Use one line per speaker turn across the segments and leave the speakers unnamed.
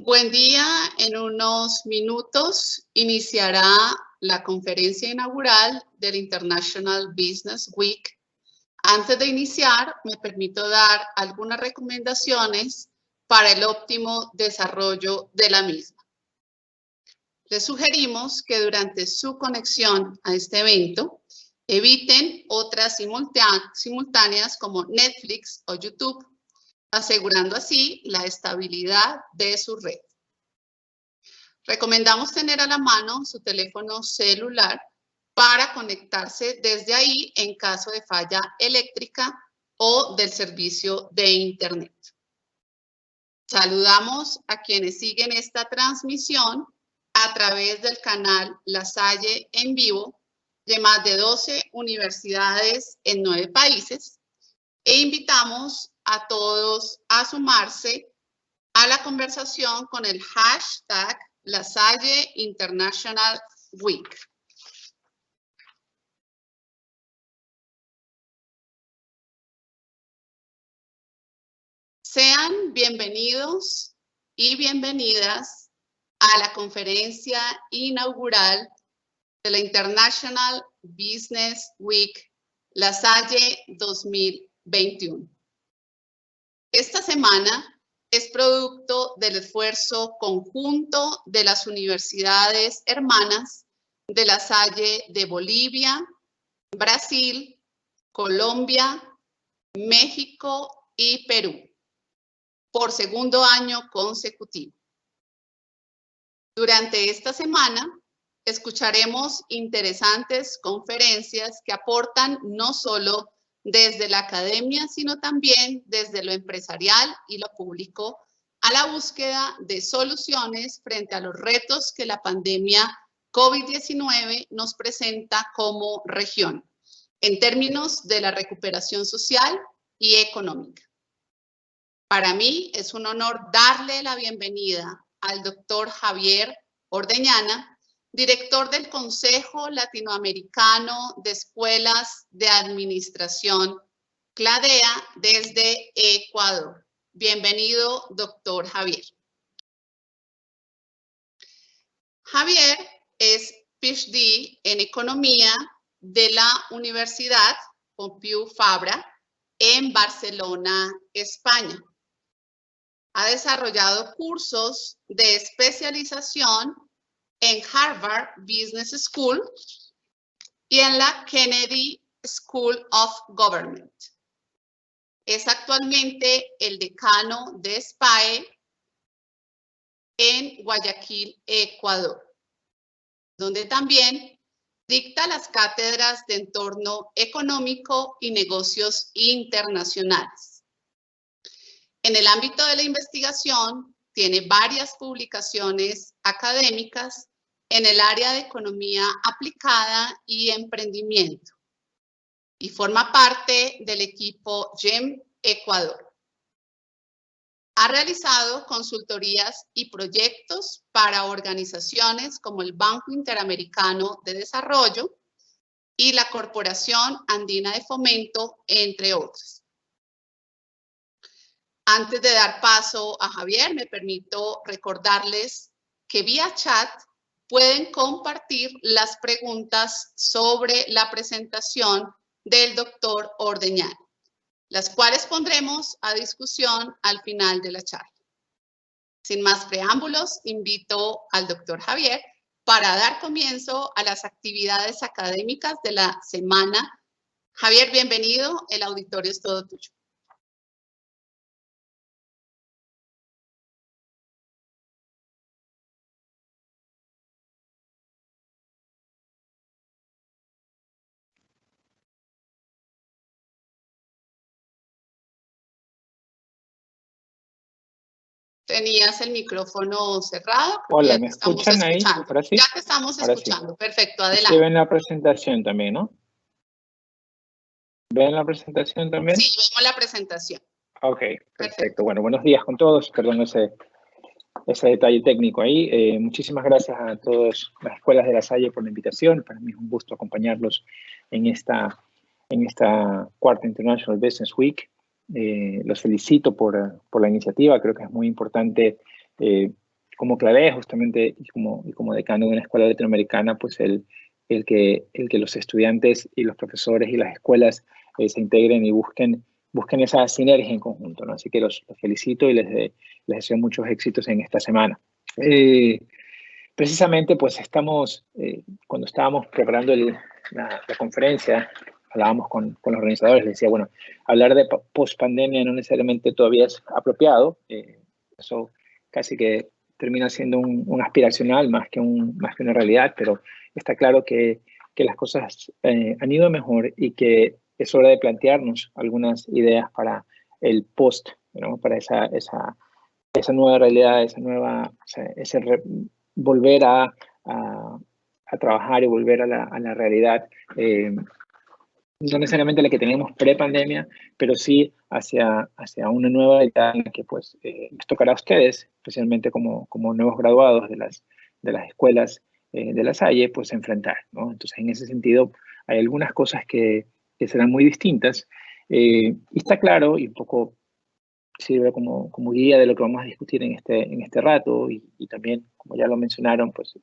Buen día. En unos minutos iniciará la conferencia inaugural del International Business Week. Antes de iniciar, me permito dar algunas recomendaciones para el óptimo desarrollo de la misma. Les sugerimos que durante su conexión a este evento, eviten otras simultáneas como Netflix o YouTube, asegurando así la estabilidad de su red. Recomendamos tener a la mano su teléfono celular para conectarse desde ahí en caso de falla eléctrica o del servicio de Internet. Saludamos a quienes siguen esta transmisión a través del canal La Salle en vivo de más de 12 universidades en 9 países e invitamos a todos a sumarse a la conversación con el hashtag La Salle International Week. Sean bienvenidos y bienvenidas a la conferencia inaugural de la International Business Week La Salle 2021. Esta semana es producto del esfuerzo conjunto de las universidades hermanas de La Salle de Bolivia, Brasil, Colombia, México y Perú, por segundo año consecutivo. Durante esta semana escucharemos interesantes conferencias que aportan no solo desde la academia, sino también desde lo empresarial y lo público, a la búsqueda de soluciones frente a los retos que la pandemia COVID-19 nos presenta como región, en términos de la recuperación social y económica. Para mí es un honor darle la bienvenida al doctor Javier Ordeñana, director del Consejo Latinoamericano de Escuelas de Administración, CLADEA, desde Ecuador. Bienvenido, doctor Javier. Javier es PhD en Economía de la Universidad Pompeu Fabra en Barcelona, España. Ha desarrollado cursos de especialización en Harvard Business School y en la Kennedy School of Government. Es actualmente el decano de SPAE en Guayaquil, Ecuador, donde también dicta las cátedras de entorno económico y negocios internacionales. En el ámbito de la investigación, tiene varias publicaciones académicas en el área de economía aplicada y emprendimiento, y forma parte del equipo GEM Ecuador. Ha realizado consultorías y proyectos para organizaciones como el Banco Interamericano de Desarrollo y la Corporación Andina de Fomento, entre otras. Antes de dar paso a Javier, me permito recordarles que vía chat pueden compartir las preguntas sobre la presentación del doctor Ordeñana, las cuales pondremos a discusión al final de la charla. Sin más preámbulos, invito al doctor Javier para dar comienzo a las actividades académicas de la semana. Javier, bienvenido, el auditorio es todo tuyo. Tenías el micrófono cerrado.
Hola, ¿me escuchan ahí?
¿Ahora sí? Ya te estamos escuchando. Sí. Perfecto, adelante.
Sí, ven la presentación también, ¿no? ¿Ven la presentación también?
Sí, vemos la presentación.
Ok, perfecto. Bueno, buenos días con todos. Perdón ese detalle técnico ahí. Muchísimas gracias a todas las escuelas de La Salle por la invitación. Para mí es un gusto acompañarlos en esta cuarta International Business Week. Los felicito por la iniciativa. Creo que es muy importante como clave, justamente, y como decano de una escuela latinoamericana, pues el que los estudiantes y los profesores y las escuelas se integren y busquen esa sinergia en conjunto, ¿no? Así que los felicito y les deseo muchos éxitos en esta semana. Precisamente, pues cuando estábamos preparando la conferencia, hablábamos con los organizadores, les decía, bueno, hablar de post-pandemia no necesariamente todavía es apropiado, eso casi que termina siendo un aspiracional más que una realidad, pero está claro que las cosas han ido mejor y que es hora de plantearnos algunas ideas para el post, ¿no? Para esa nueva realidad, volver a trabajar y volver a la realidad, no necesariamente la que teníamos pre-pandemia, pero sí hacia una nueva realidad en la que pues, les tocará a ustedes, especialmente como nuevos graduados de las escuelas de La Salle, pues enfrentar, ¿no? Entonces, en ese sentido, hay algunas cosas que serán muy distintas, y está claro, y un poco sirve como guía de lo que vamos a discutir en este rato, y también, como ya lo mencionaron, pues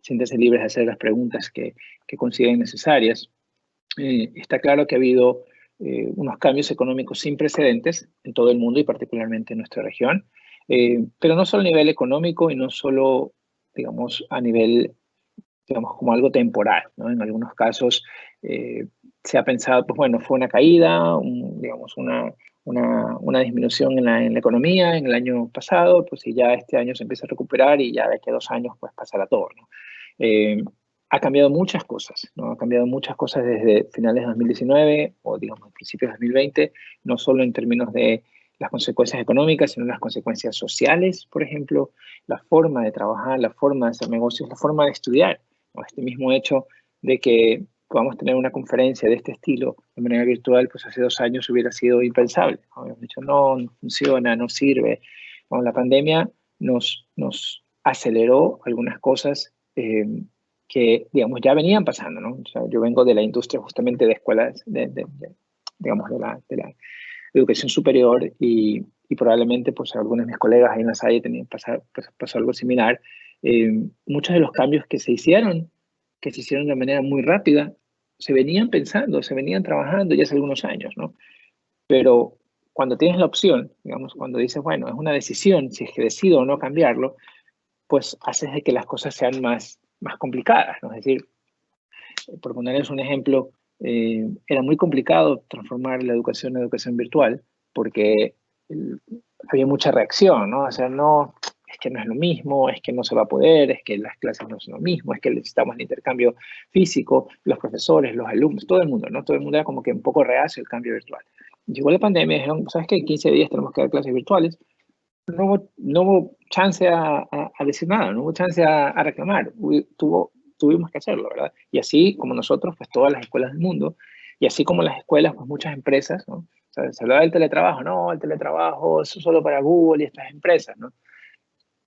siéntense libres de hacer las preguntas que consideren necesarias. Está claro que ha habido unos cambios económicos sin precedentes en todo el mundo y particularmente en nuestra región, pero no solo a nivel económico y no solo, digamos, a nivel, digamos, como algo temporal, ¿no? En algunos casos se ha pensado, pues bueno, fue una caída, digamos, una disminución en la economía en el año pasado, pues si ya este año se empieza a recuperar y ya de aquí a 2 años pues pasará todo, ¿no? Ha cambiado muchas cosas, ¿no? Ha cambiado muchas cosas desde finales de 2019 o, digamos, principios de 2020, no solo en términos de las consecuencias económicas, sino las consecuencias sociales, por ejemplo, la forma de trabajar, la forma de hacer negocios, la forma de estudiar, ¿no? Este mismo hecho de que podamos tener una conferencia de este estilo de manera virtual, pues hace 2 años hubiera sido impensable. Habíamos dicho, no funciona, no sirve. Bueno, la pandemia nos aceleró algunas cosas que, digamos, ya venían pasando, ¿no? O sea, yo vengo de la industria justamente de escuelas, digamos, de la educación superior y probablemente, pues, algunos de mis colegas ahí en la Salle pasó algo similar. Muchos de los cambios que se hicieron de manera muy rápida, se venían pensando, se venían trabajando ya hace algunos años, ¿no? Pero cuando tienes la opción, digamos, cuando dices, bueno, es una decisión, si es que decido o no cambiarlo, pues haces de que las cosas sean más complicadas, ¿no? Es decir, por ponerles un ejemplo, era muy complicado transformar la educación en educación virtual porque había mucha reacción, ¿no? O sea, no, es que no es lo mismo, es que no se va a poder, es que las clases no son lo mismo, es que necesitamos el intercambio físico, los profesores, los alumnos, todo el mundo, ¿no? Todo el mundo era como que un poco reacio al cambio virtual. Llegó la pandemia y dijeron, ¿sabes qué? En 15 días tenemos que dar clases virtuales. No hubo chance a decir nada, no hubo chance a reclamar. Tuvimos que hacerlo, ¿verdad? Y así como nosotros, pues todas las escuelas del mundo, y así como las escuelas, pues muchas empresas, ¿no? O sea, se hablaba del teletrabajo, no, el teletrabajo es solo para Google y estas empresas, ¿no?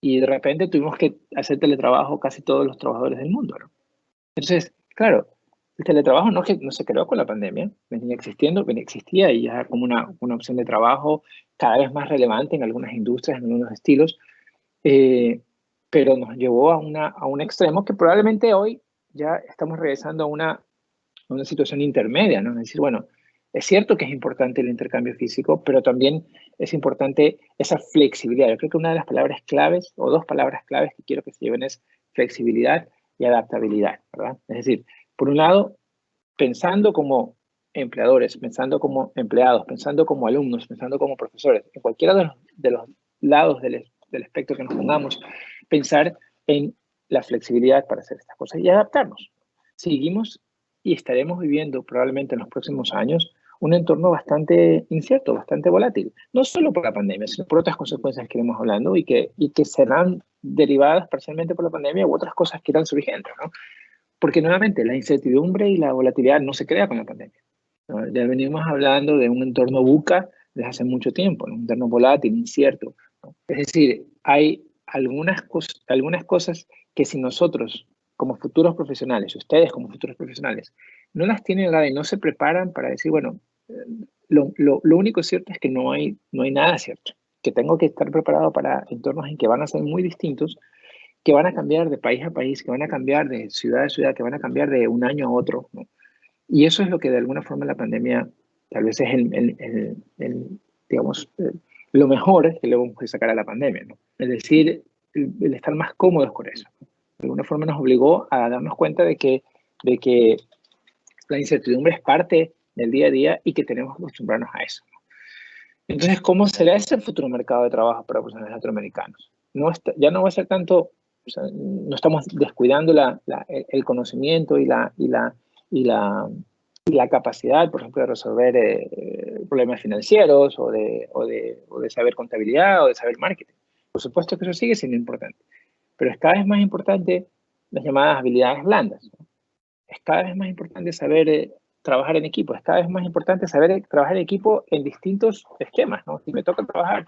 Y de repente tuvimos que hacer teletrabajo casi todos los trabajadores del mundo, ¿no? Entonces, claro, el teletrabajo no se creó con la pandemia, existía y ya como una opción de trabajo cada vez más relevante en algunas industrias, en algunos estilos, pero nos llevó a un extremo que probablemente hoy ya estamos regresando a una situación intermedia, ¿no? Es decir, bueno, es cierto que es importante el intercambio físico, pero también es importante esa flexibilidad. Yo creo que una de las palabras claves, o 2 palabras claves que quiero que se lleven es flexibilidad y adaptabilidad, ¿verdad? Es decir, por un lado, pensando como empleadores, pensando como empleados, pensando como alumnos, pensando como profesores, en cualquiera de los lados del espectro que nos pongamos, pensar en la flexibilidad para hacer estas cosas y adaptarnos. Seguimos y estaremos viviendo probablemente en los próximos años un entorno bastante incierto, bastante volátil, no solo por la pandemia, sino por otras consecuencias que iremos hablando y que serán derivadas parcialmente por la pandemia u otras cosas que irán surgiendo, ¿no? Porque nuevamente la incertidumbre y la volatilidad no se crea con la pandemia, ¿no? Ya venimos hablando de un entorno VUCA desde hace mucho tiempo, ¿no? Un entorno volátil, incierto, ¿no? Es decir, hay algunas cosas que si nosotros como futuros profesionales, ustedes como futuros profesionales, no las tienen y no se preparan para decir, bueno, lo único cierto es que no hay nada cierto. que tengo que estar preparado para entornos en que van a ser muy distintos, que van a cambiar de país a país, que van a cambiar de ciudad a ciudad, que van a cambiar de un año a otro, ¿no? Y eso es lo que de alguna forma la pandemia tal vez es digamos, lo mejor que le vamos a sacar a la pandemia, ¿no? Es decir, el estar más cómodos con eso, ¿no? De alguna forma nos obligó a darnos cuenta de que la incertidumbre es parte del día a día y que tenemos que acostumbrarnos a eso, ¿no? Entonces, ¿cómo será ese futuro mercado de trabajo para profesionales latinoamericanos? Ya no va a ser tanto, o sea, no estamos descuidando el conocimiento y la capacidad, por ejemplo, de resolver problemas financieros o de saber contabilidad o de saber marketing. Por supuesto que eso sigue siendo importante, pero es cada vez más importante las llamadas habilidades blandas, ¿no? Es cada vez más importante saber trabajar en equipo, es cada vez más importante saber trabajar en equipo en distintos esquemas, ¿no? Si me toca trabajar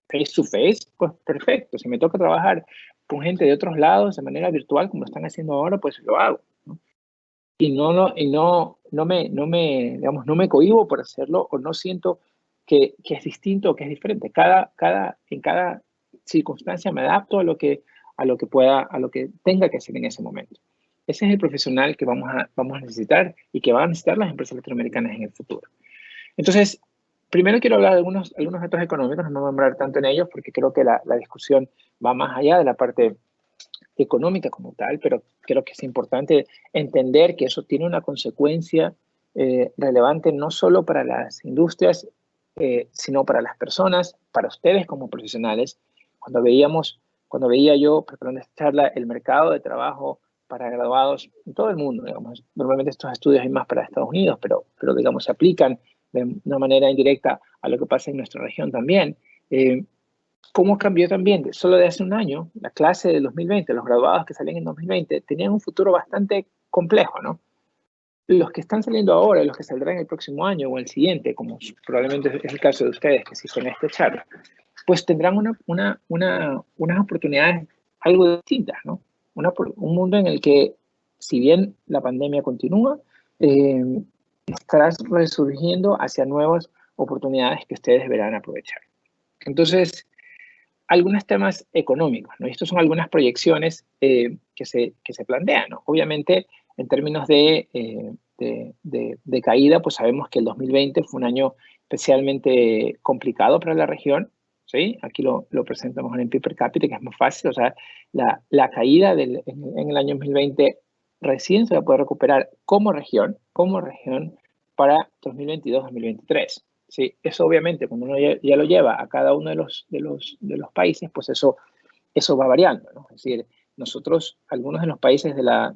face to face, pues perfecto. Si me toca trabajar con gente de otros lados de manera virtual, como lo están haciendo ahora, pues lo hago, ¿no? Y digamos, no me cohíbo por hacerlo o no siento que es distinto o que es diferente. En cada circunstancia me adapto a lo que tenga que hacer en ese momento. Ese es el profesional que vamos a necesitar y que van a necesitar las empresas latinoamericanas en el futuro. Entonces, primero quiero hablar de algunos datos económicos, no me voy a nombrar tanto en ellos porque creo que la discusión va más allá de la parte económica como tal, pero creo que es importante entender que eso tiene una consecuencia relevante no solo para las industrias, sino para las personas, para ustedes como profesionales. Cuando veía yo, preparando esta charla, el mercado de trabajo para graduados en todo el mundo, digamos, normalmente estos estudios hay más para Estados Unidos, pero digamos, se aplican de una manera indirecta a lo que pasa en nuestra región también. ¿Cómo cambió también? Solo de hace un año, la clase del 2020, los graduados que salían en 2020, tenían un futuro bastante complejo, ¿no? Los que están saliendo ahora, los que saldrán el próximo año o el siguiente, como probablemente es el caso de ustedes que siguen esta charla, pues tendrán unas oportunidades algo distintas, ¿no? Un mundo en el que, si bien la pandemia continúa, estarás resurgiendo hacia nuevas oportunidades que ustedes deberán aprovechar. Entonces, algunos temas económicos, ¿no? Estos son algunas proyecciones que se plantean, ¿no? Obviamente, en términos de caída, pues sabemos que el 2020 fue un año especialmente complicado para la región, ¿sí? Aquí lo presentamos en el PIB per cápita, que es más fácil, o sea, la caída en el año 2020 recién se va a poder recuperar como región para 2022-2023. Sí, eso obviamente cuando uno ya lo lleva a cada uno de los países, pues eso va variando, ¿no? Es decir, nosotros, algunos de los países de la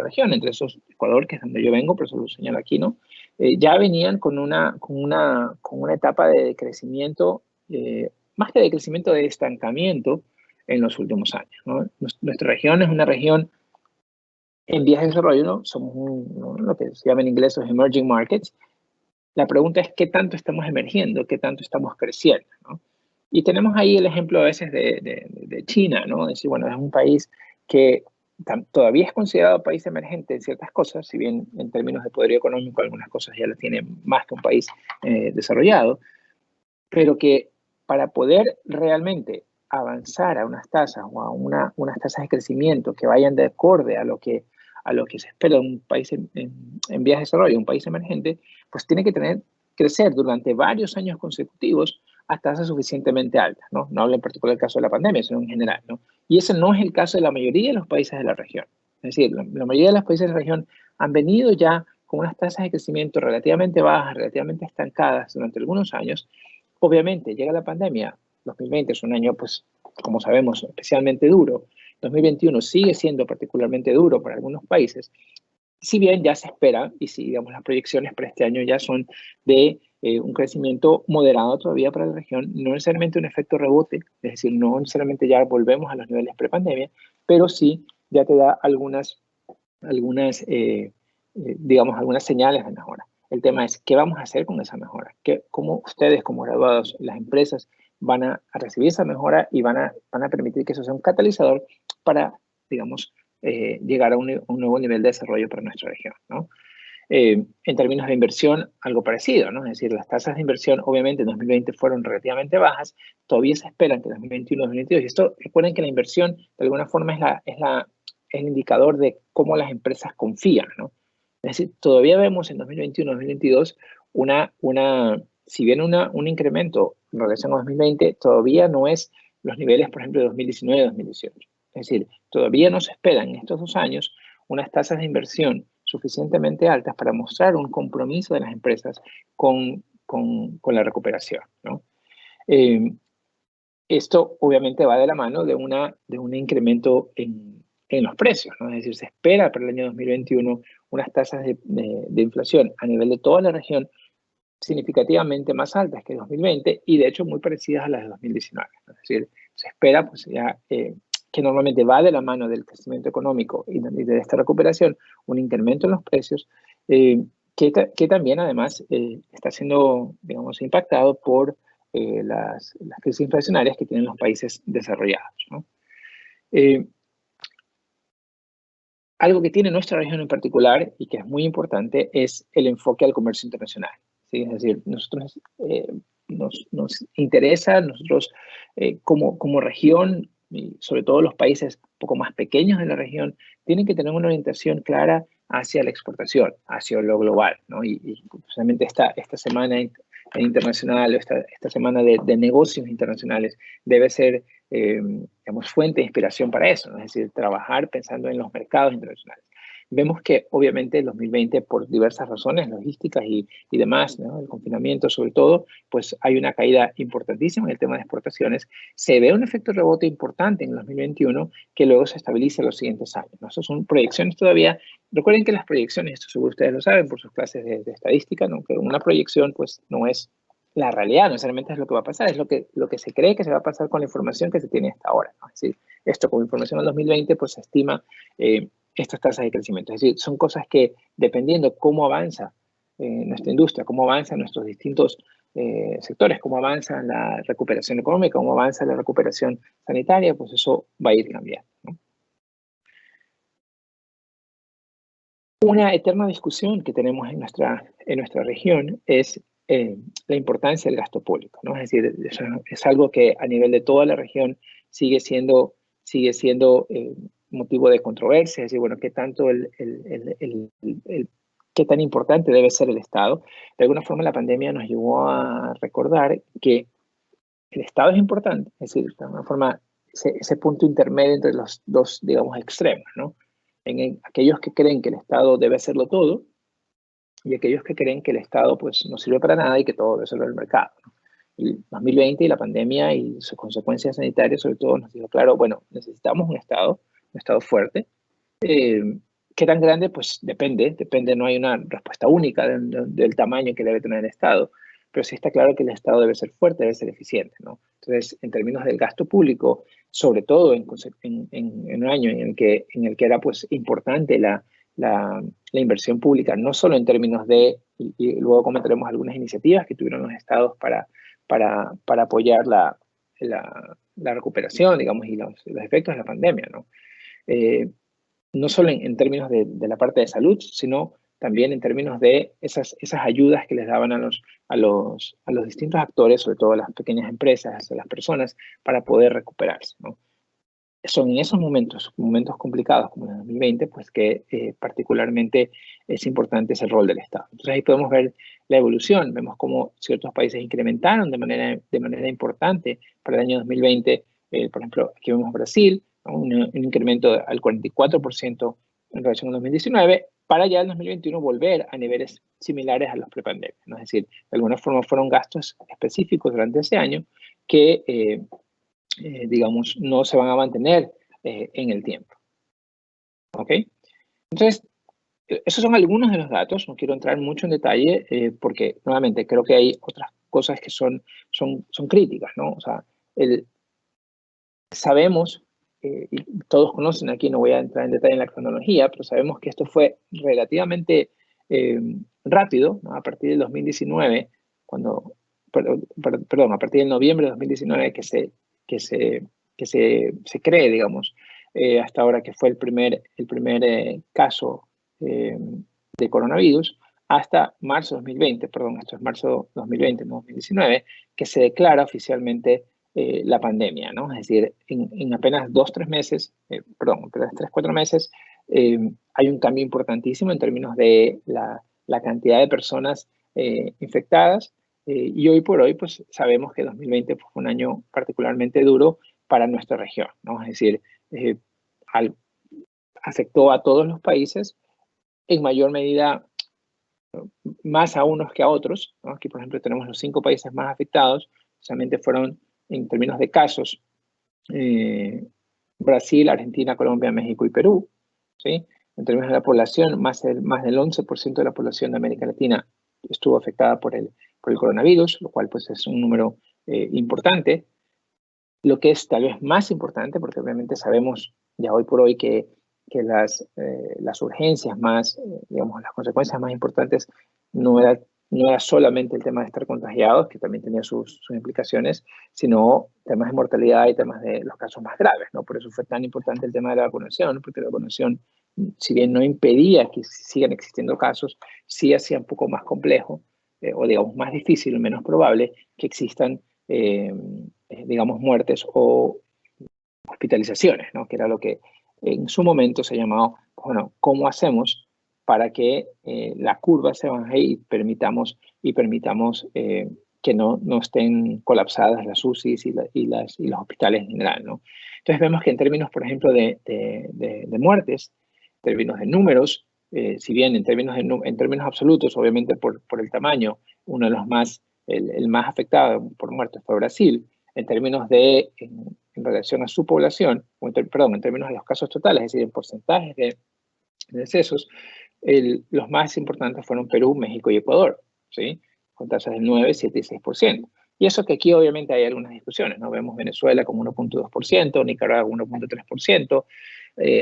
región, entre esos Ecuador, que es donde yo vengo, por eso lo señalo aquí, ¿no? Ya venían con una etapa de crecimiento, más que de crecimiento, de estancamiento en los últimos años, ¿no? Nuestra región es una región en vías de desarrollo, ¿no? Somos lo que se llama en inglés los emerging markets. La pregunta es qué tanto estamos emergiendo, qué tanto estamos creciendo, ¿no? Y tenemos ahí el ejemplo a veces de China, ¿no? Es decir, bueno, es un país que todavía es considerado país emergente en ciertas cosas, si bien en términos de poder económico algunas cosas ya las tiene más que un país desarrollado, pero que para poder realmente avanzar a unas tasas o a unas tasas de crecimiento que vayan de acorde a lo que se espera de un país en vías de desarrollo, un país emergente, pues tiene que crecer durante varios años consecutivos a tasas suficientemente altas, ¿no? No hablo en particular del caso de la pandemia, sino en general, ¿no? Y ese no es el caso de la mayoría de los países de la región. Es decir, la mayoría de los países de la región han venido ya con unas tasas de crecimiento relativamente bajas, relativamente estancadas durante algunos años. Obviamente, llega la pandemia, 2020 es un año, pues, como sabemos, especialmente duro. 2021 sigue siendo particularmente duro para algunos países, si bien ya se espera, y si digamos las proyecciones para este año ya son de un crecimiento moderado todavía para la región, no necesariamente un efecto rebote, es decir, no necesariamente ya volvemos a los niveles prepandemia, pero sí ya te da digamos, algunas señales de mejora. El tema es, ¿qué vamos a hacer con esa mejora? ¿Cómo ustedes como graduados, las empresas, van a recibir esa mejora y van a permitir que eso sea un catalizador para, digamos, llegar a un nuevo nivel de desarrollo para nuestra región, ¿no? En términos de inversión, algo parecido, ¿no? Es decir, las tasas de inversión obviamente en 2020 fueron relativamente bajas, todavía se esperan que en 2021, 2022, y esto, recuerden que la inversión de alguna forma es el indicador de cómo las empresas confían, ¿no? Es decir, todavía vemos en 2021, 2022 si bien un incremento en relación a 2020, todavía no es los niveles, por ejemplo, de 2019 2018. Es decir, todavía no se esperan en estos 2 años unas tasas de inversión suficientemente altas para mostrar un compromiso de las empresas con la recuperación, ¿no? Esto obviamente va de la mano de un incremento en los precios, ¿no? Es decir, se espera para el año 2021 unas tasas de inflación a nivel de toda la región significativamente más altas que 2020 y de hecho muy parecidas a las de 2019. ¿No? Es decir, se espera pues, ya, que normalmente va de la mano del crecimiento económico y de esta recuperación un incremento en los precios que también además está siendo, digamos, impactado por las crisis inflacionarias que tienen los países desarrollados, ¿no? Algo que tiene nuestra región en particular y que es muy importante es el enfoque al comercio internacional, ¿sí? Es decir, nosotros nos interesa, nosotros como región, y sobre todo los países un poco más pequeños de la región, tienen que tener una orientación clara hacia la exportación, hacia lo global, ¿no? Y precisamente esta semana internacional, esta semana de negocios internacionales debe ser, digamos, fuente de inspiración para eso, ¿no? Es decir, trabajar pensando en los mercados internacionales. Vemos que obviamente el 2020 por diversas razones, logísticas y demás, ¿no? El confinamiento sobre todo, pues hay una caída importantísima en el tema de exportaciones. Se ve un efecto rebote importante en el 2021 que luego se estabiliza en los siguientes años, ¿no? Esas son proyecciones todavía. Recuerden que las proyecciones, esto seguro ustedes lo saben por sus clases de estadística, ¿no? Que una proyección pues no es la realidad, no necesariamente es lo que va a pasar, es lo que se cree que se va a pasar con la información que se tiene hasta ahora, ¿no? Es decir, esto con información del 2020 pues se estima estas tasas de crecimiento. Es decir, son cosas que dependiendo cómo avanza nuestra industria, cómo avanzan nuestros distintos sectores, cómo avanza la recuperación económica, cómo avanza la recuperación sanitaria, pues eso va a ir cambiando, ¿no? Una eterna discusión que tenemos en nuestra región es la importancia del gasto público, ¿no? Es decir, es algo que a nivel de toda la región sigue siendo motivo de controversia, es decir, bueno, qué tan importante debe ser el Estado. De alguna forma la pandemia nos llevó a recordar que el Estado es importante, es decir, de alguna forma ese punto intermedio entre los dos, digamos, extremos, ¿no? En aquellos que creen que el Estado debe hacerlo todo y aquellos que creen que el Estado pues no sirve para nada y que todo debe serlo el mercado, ¿no? El 2020 y la pandemia y sus consecuencias sanitarias sobre todo nos dijo claro, bueno, necesitamos un Estado fuerte. ¿Qué tan grande? Pues depende, no hay una respuesta única del tamaño que debe tener el Estado, pero sí está claro que el Estado debe ser fuerte, debe ser eficiente, ¿no? Entonces, en términos del gasto público, sobre todo en un año en el que era pues importante la inversión pública, no solo en términos y luego comentaremos algunas iniciativas que tuvieron los estados para apoyar la recuperación, digamos, y los efectos de la pandemia, ¿no? No solo en términos de la parte de salud, sino también en términos de esas ayudas que les daban a los distintos actores, sobre todo a las pequeñas empresas, a las personas, para poder recuperarse, ¿no? Son en esos momentos complicados como el 2020, pues que particularmente es importante ese rol del Estado. Entonces ahí podemos ver la evolución, vemos cómo ciertos países incrementaron de manera importante para el año 2020, por ejemplo, aquí vemos Brasil, ¿no? Un incremento al 44% en relación al 2019, para ya en 2021 volver a niveles similares a los prepandemia, ¿no? Es decir, de alguna forma fueron gastos específicos durante ese año que digamos, no se van a mantener en el tiempo. ¿Ok? Entonces, esos son algunos de los datos. No quiero entrar mucho en detalle porque, nuevamente, creo que hay otras cosas que son críticas, ¿no? O sea, sabemos, y todos conocen aquí, no voy a entrar en detalle en la cronología, pero sabemos que esto fue relativamente rápido, ¿no? A partir del 2019, perdón, a partir del noviembre de 2019 que se cree, digamos, hasta ahora que fue el primer caso de coronavirus hasta marzo 2020, perdón, esto es marzo 2020, no 2019, que se declara oficialmente la pandemia, ¿no? Es decir, en apenas 2-3 meses, perdón, 3-4 meses, hay un cambio importantísimo en términos de la cantidad de personas infectadas, y hoy por hoy pues sabemos que 2020 fue un año particularmente duro para nuestra región, ¿no? Es decir, afectó a todos los países en mayor medida, más a unos que a otros, ¿no? Aquí, por ejemplo, tenemos los 5 países más afectados, solamente fueron, en términos de casos, Brasil, Argentina, Colombia, México y Perú, ¿sí? En términos de la población, más del 11% de la población de América Latina estuvo afectada por el coronavirus, lo cual pues es un número importante. Lo que es tal vez más importante, porque obviamente sabemos ya hoy por hoy que las urgencias más, digamos, las consecuencias más importantes no era solamente el tema de estar contagiados, que también tenía sus implicaciones, sino temas de mortalidad y temas de los casos más graves, ¿no? Por eso fue tan importante el tema de la vacunación, porque la vacunación, si bien no impedía que sigan existiendo casos, sí hacía un poco más complejo, o digamos más difícil o menos probable que existan, digamos, muertes o hospitalizaciones, ¿no? Que era lo que en su momento se llamaba, bueno, ¿cómo hacemos para que la curva se baje y permitamos que no estén colapsadas las UCIs y los hospitales en general, ¿no? Entonces vemos que en términos, por ejemplo, de muertes, en términos de números, si bien en términos absolutos, obviamente por el tamaño, uno de los más, el más afectado por muertes fue Brasil, en términos de, en relación a su población, perdón, en términos de los casos totales, es decir, en porcentajes de decesos, los más importantes fueron Perú, México y Ecuador, ¿sí? Con tasas del 9, 7 y 6%. Y eso que aquí obviamente hay algunas discusiones, ¿no? Vemos Venezuela como 1.2%, Nicaragua 1.3%.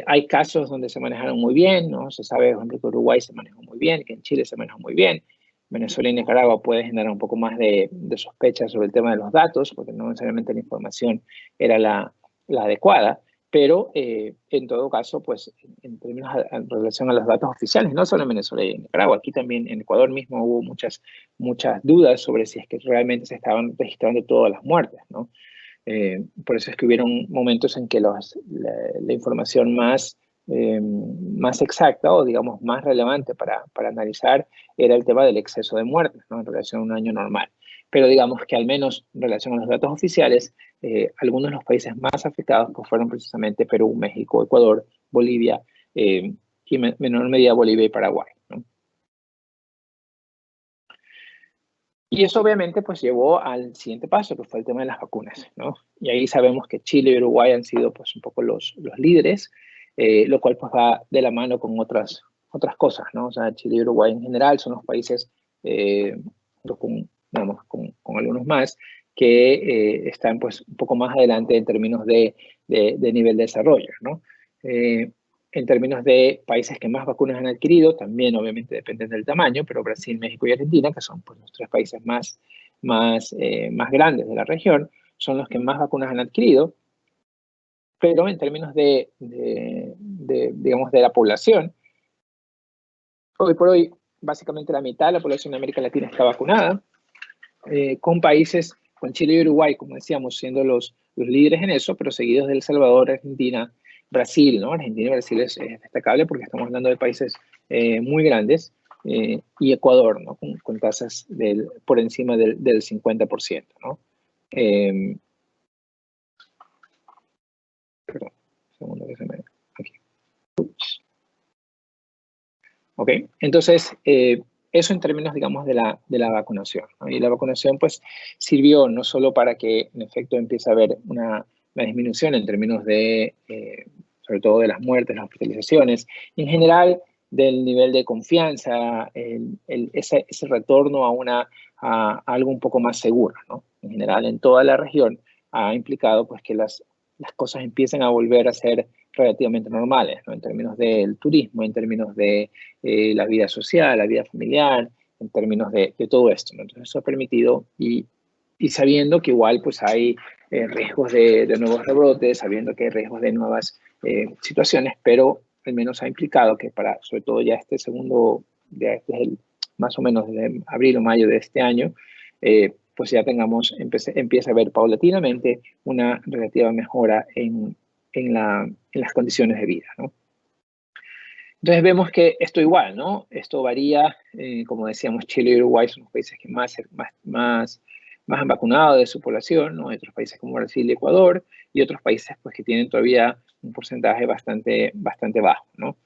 Hay casos donde se manejaron muy bien, ¿no? Se sabe, por ejemplo, que Uruguay se manejó muy bien, que en Chile se manejó muy bien. Venezuela y Nicaragua puede generar un poco más de sospecha sobre el tema de los datos, porque no necesariamente la información era la adecuada, pero en todo caso, pues en términos en relación a los datos oficiales, no solo en Venezuela y en Nicaragua, aquí también en Ecuador mismo hubo muchas dudas sobre si es que realmente se estaban registrando todas las muertes, ¿no? Por eso es que hubieron momentos en que la información más exacta o digamos más relevante para analizar era el tema del exceso de muertes, ¿no? En relación a un año normal. Pero digamos que al menos en relación a los datos oficiales, algunos de los países más afectados pues, fueron precisamente Perú, México, Ecuador, Bolivia y en menor medida Bolivia y Paraguay, ¿no? Y eso obviamente pues llevó al siguiente paso, que fue el tema de las vacunas, ¿no? Y ahí sabemos que Chile y Uruguay han sido pues un poco los líderes, lo cual pues va de la mano con otras cosas, ¿no? O sea, Chile y Uruguay en general son los países, con algunos más, que están pues un poco más adelante en términos de nivel de desarrollo, ¿no? En términos de países que más vacunas han adquirido, también obviamente dependen del tamaño, pero Brasil, México y Argentina, que son pues, los 3 países más grandes de la región, son los que más vacunas han adquirido. Pero en términos digamos, de la población, hoy por hoy, básicamente la mitad de la población de América Latina está vacunada, con países, con Chile y Uruguay, como decíamos, siendo los líderes en eso, pero seguidos de El Salvador, Argentina, Brasil, ¿no? Argentina y Brasil es destacable porque estamos hablando de países muy grandes, y Ecuador, ¿no? Con tasas por encima del 50%, ¿no? Perdón, un segundo que se me... Aquí. Ups. Ok, entonces, eso en términos, digamos, de la vacunación, ¿no? Y la vacunación, pues, sirvió no solo para que, en efecto, empiece a haber una disminución en términos de, sobre todo de las muertes, las hospitalizaciones, y en general del nivel de confianza, ese retorno a algo un poco más seguro, ¿no? En general, en toda la región ha implicado, pues, que las cosas empiecen a volver a ser relativamente normales, ¿no? En términos del turismo, en términos de la vida social, la vida familiar, en términos de todo esto, ¿no? Entonces eso ha permitido, y sabiendo que igual pues hay riesgos de nuevos rebrotes, sabiendo que hay riesgos de nuevas situaciones, pero al menos ha implicado que para, sobre todo ya este segundo más o menos desde abril o mayo de este año, pues ya empieza a haber paulatinamente una relativa mejora en las condiciones de vida, ¿no? Entonces vemos que esto igual, ¿no? Esto varía, como decíamos, Chile y Uruguay son los países que más han vacunado de su población, ¿no? Hay otros países como Brasil y Ecuador, y otros países pues que tienen todavía un porcentaje bastante bajo, ¿no?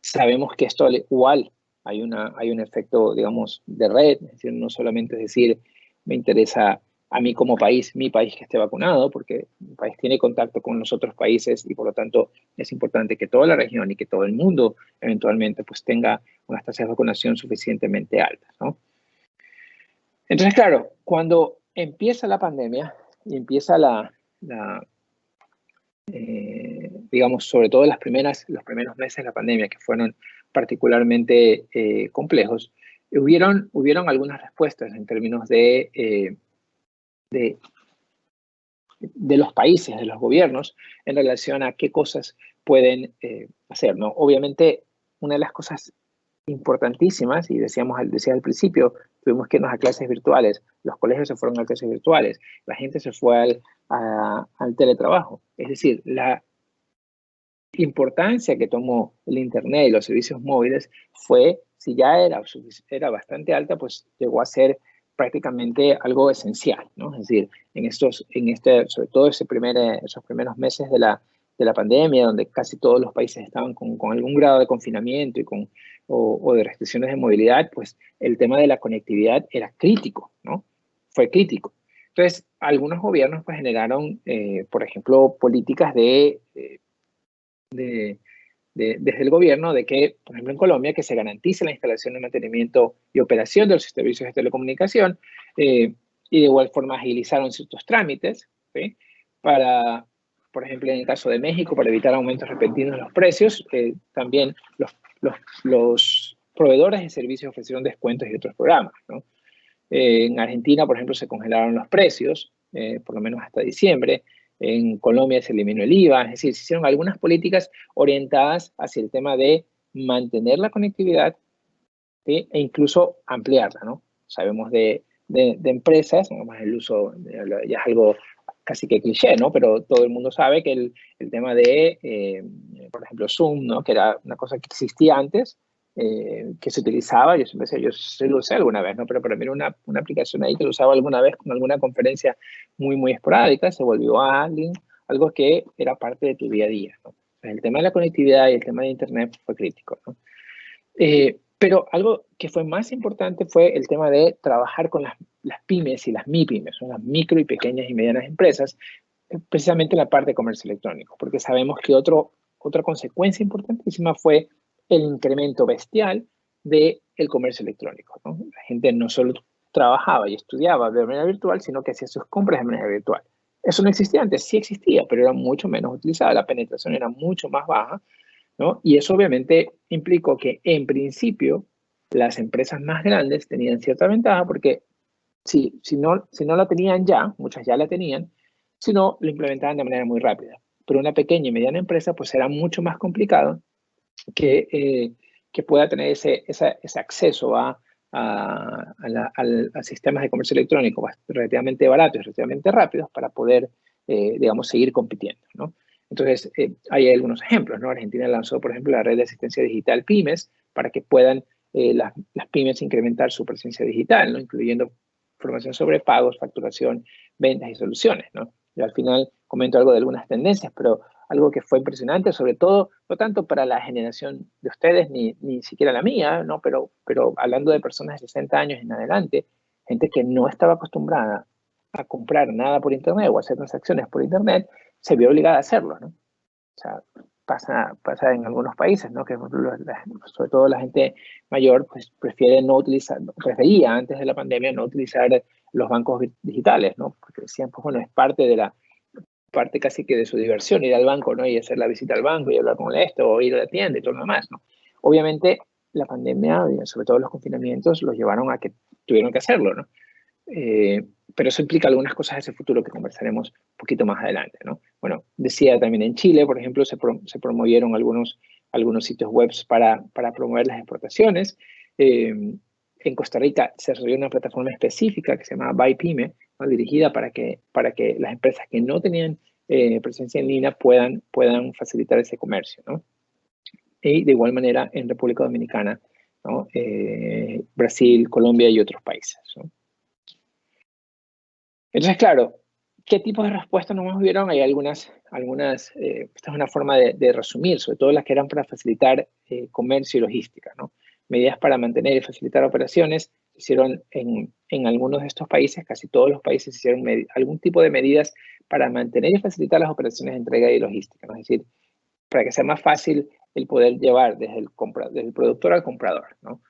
Sabemos que esto igual hay un efecto, digamos, de red, es decir, no solamente es decir, me interesa a mí como país, mi país que esté vacunado, porque mi país tiene contacto con los otros países y por lo tanto es importante que toda la región y que todo el mundo eventualmente pues tenga unas tasas de vacunación suficientemente altas, ¿no? Entonces, claro, cuando empieza la pandemia y empieza digamos, sobre todo los primeros meses de la pandemia, que fueron particularmente complejos, hubieron algunas respuestas en términos de los países, de los gobiernos, en relación a qué cosas pueden hacer, ¿no? Obviamente, una de las cosas importantísimas, y decía al principio, tuvimos que irnos a clases virtuales, los colegios se fueron a clases virtuales, la gente se fue al teletrabajo. Es decir, la importancia que tomó el Internet y los servicios móviles fue, si ya era bastante alta, pues llegó a ser prácticamente algo esencial, ¿no? Es decir, sobre todo esos primeros meses de la pandemia, donde casi todos los países estaban con algún grado de confinamiento o de restricciones de movilidad, pues el tema de la conectividad era crítico, ¿no? Fue crítico. Entonces, algunos gobiernos pues generaron, por ejemplo, políticas desde el gobierno de que, por ejemplo, en Colombia, que se garantice la instalación, el mantenimiento y operación de los servicios de telecomunicación, y de igual forma agilizaron ciertos trámites, ¿sí? Por ejemplo, en el caso de México, para evitar aumentos repentinos en los precios, también los proveedores de servicios ofrecieron descuentos y otros programas, ¿no? En Argentina, por ejemplo, se congelaron los precios, por lo menos hasta diciembre. En Colombia se eliminó el IVA, es decir, se hicieron algunas políticas orientadas hacia el tema de mantener la conectividad, ¿sí? E incluso ampliarla, ¿no? Sabemos de empresas, digamos, el uso, ya es algo casi que cliché, ¿no? Pero todo el mundo sabe que el tema de, por ejemplo, Zoom, ¿no? Que era una cosa que existía antes, que se utilizaba, yo se lo usé alguna vez, ¿no? Pero para mí era una aplicación ahí que lo usaba alguna vez con alguna conferencia muy esporádica, se volvió algo que era parte de tu día a día, ¿no? El tema de la conectividad y el tema de Internet fue crítico, ¿no? Pero algo que fue más importante fue el tema de trabajar con las pymes y las MIPYMES, son las micro y pequeñas y medianas empresas, precisamente en la parte de comercio electrónico, porque sabemos que otra consecuencia importantísima fue el incremento bestial del comercio electrónico, ¿no? La gente no solo trabajaba y estudiaba de manera virtual, sino que hacía sus compras de manera virtual. Eso no existía antes, sí existía, pero era mucho menos utilizada, la penetración era mucho más baja, ¿no? Y eso obviamente implicó que en principio las empresas más grandes tenían cierta ventaja porque si no la tenían ya, muchas ya la tenían, si no, lo implementaban de manera muy rápida. Pero una pequeña y mediana empresa pues era mucho más complicado que pueda tener ese acceso a sistemas de comercio electrónico relativamente baratos y relativamente rápidos para poder, digamos, seguir compitiendo, ¿no? Entonces, hay algunos ejemplos, ¿no? Argentina lanzó, por ejemplo, la red de asistencia digital PYMES para que puedan las pymes incrementar su presencia digital, ¿no? Incluyendo información sobre pagos, facturación, ventas y soluciones, ¿no? Yo al final comento algo de algunas tendencias, pero algo que fue impresionante, sobre todo, no tanto para la generación de ustedes, ni siquiera la mía, ¿no? Pero hablando de personas de 60 años en adelante, gente que no estaba acostumbrada a comprar nada por Internet o a hacer transacciones por Internet, se vio obligada a hacerlo, ¿no? O sea, pasa en algunos países, ¿no? Que sobre todo la gente mayor, pues prefería antes de la pandemia no utilizar los bancos digitales, ¿no? Porque decían, pues bueno, es parte casi que de su diversión ir al banco, ¿no? Y hacer la visita al banco y hablar con esto, o ir a la tienda y todo lo demás, ¿no? Obviamente, la pandemia, sobre todo los confinamientos, los llevaron a que tuvieron que hacerlo, ¿no? Pero eso implica algunas cosas de ese futuro que conversaremos un poquito más adelante, ¿no? Bueno, decía también en Chile, por ejemplo, se promovieron algunos algunos sitios web para promover las exportaciones. En Costa Rica se desarrolló una plataforma específica que se llama BuyPyme, ¿no? Dirigida para que las empresas que no tenían presencia en línea puedan facilitar ese comercio, ¿no? Y de igual manera en República Dominicana, ¿no? Brasil, Colombia y otros países, ¿no? Entonces, claro, ¿qué tipos de respuestas nos hubieron? Hay algunas esta es una forma de resumir, sobre todo las que eran para facilitar comercio y logística, ¿no? Medidas para mantener y facilitar operaciones se hicieron en algunos de estos países, casi todos los países hicieron algún tipo de medidas para mantener y facilitar las operaciones de entrega y logística, ¿no? Es decir, para que sea más fácil el poder llevar desde el productor al comprador, ¿no?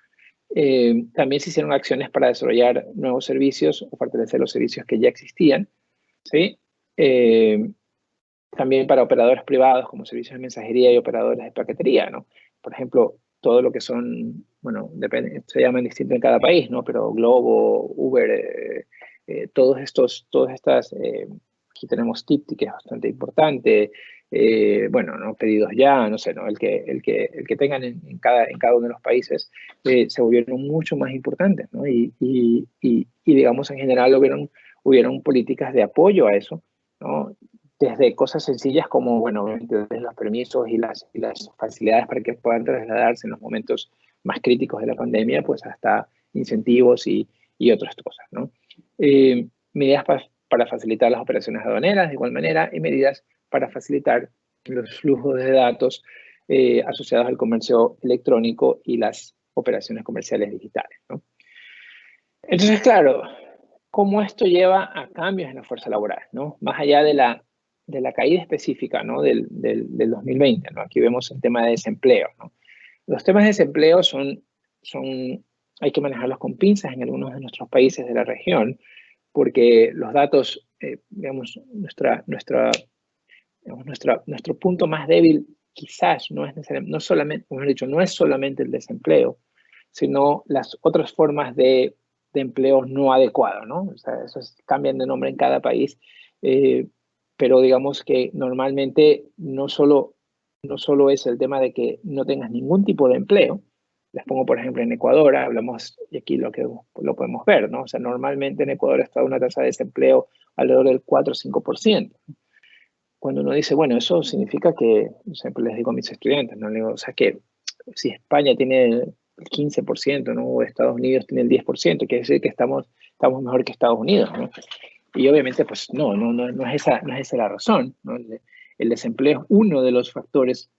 También se hicieron acciones para desarrollar nuevos servicios o fortalecer los servicios que ya existían, ¿sí? También para operadores privados como servicios de mensajería y operadores de paquetería, ¿no? Por ejemplo, todo lo que son, bueno, depende, se llaman distinto en cada país, ¿no? Pero Globo, Uber, todas estas, aquí tenemos Tipti, que es bastante importante, bueno, ¿no? Pedidos ya, no sé, ¿no? El que tengan en cada uno de los países se volvieron mucho más importantes, ¿no? Y digamos, en general hubieron políticas de apoyo a eso, ¿no? Desde cosas sencillas como, bueno, obviamente desde los permisos y las facilidades para que puedan trasladarse en los momentos más críticos de la pandemia, pues hasta incentivos y otras cosas, ¿no? Medidas para facilitar las operaciones aduaneras de igual manera y medidas para facilitar los flujos de datos asociados al comercio electrónico y las operaciones comerciales digitales, ¿no? Entonces, claro, ¿cómo esto lleva a cambios en la fuerza laboral, ¿no? Más allá de la caída específica, ¿no? del 2020, ¿no? Aquí vemos el tema de desempleo, ¿no? Los temas de desempleo hay que manejarlos con pinzas en algunos de nuestros países de la región, porque los datos, digamos, nuestro punto más débil quizás no es necesariamente, no solamente, como he dicho, no es solamente el desempleo, sino las otras formas de empleo no adecuado, ¿no? O sea, esos cambian de nombre en cada país, pero digamos que normalmente no solo es el tema de que no tengas ningún tipo de empleo. Les pongo, por ejemplo, en Ecuador, hablamos, y aquí lo podemos ver, ¿no? O sea, normalmente en Ecuador está una tasa de desempleo alrededor del 4 o 5%. Cuando uno dice, bueno, eso significa que, siempre les digo a mis estudiantes, ¿no? Les digo, o sea, que si España tiene el 15%, ¿no? O Estados Unidos tiene el 10%, quiere decir que estamos mejor que Estados Unidos, ¿no? Y obviamente, pues no es esa la razón, ¿no? El desempleo es uno de los factores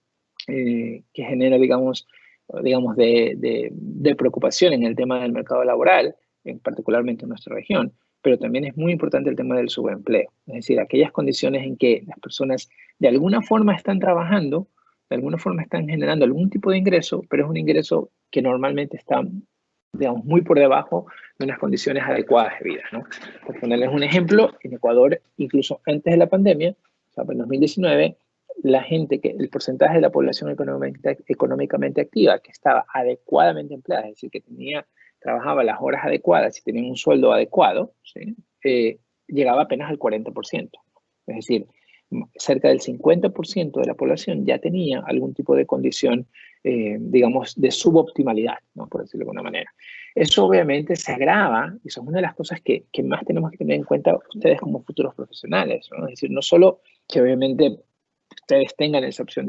que genera, digamos de preocupación en el tema del mercado laboral, particularmente en nuestra región, pero también es muy importante el tema del subempleo, es decir, aquellas condiciones en que las personas de alguna forma están trabajando, de alguna forma están generando algún tipo de ingreso, pero es un ingreso que normalmente está, digamos, muy por debajo de unas condiciones adecuadas de vida, ¿no? Por ponerles un ejemplo, en Ecuador, incluso antes de la pandemia, o sea, en 2019, el porcentaje de la población económicamente activa que estaba adecuadamente empleada, es decir, que trabajaba las horas adecuadas y tenía un sueldo adecuado, ¿sí? Llegaba apenas al 40%. Es decir, cerca del 50% de la población ya tenía algún tipo de condición, digamos, de suboptimalidad, ¿no? Por decirlo de alguna manera. Eso obviamente se agrava, y eso es una de las cosas que más tenemos que tener en cuenta ustedes como futuros profesionales, ¿no? Es decir, no solo que obviamente ustedes tengan esa opción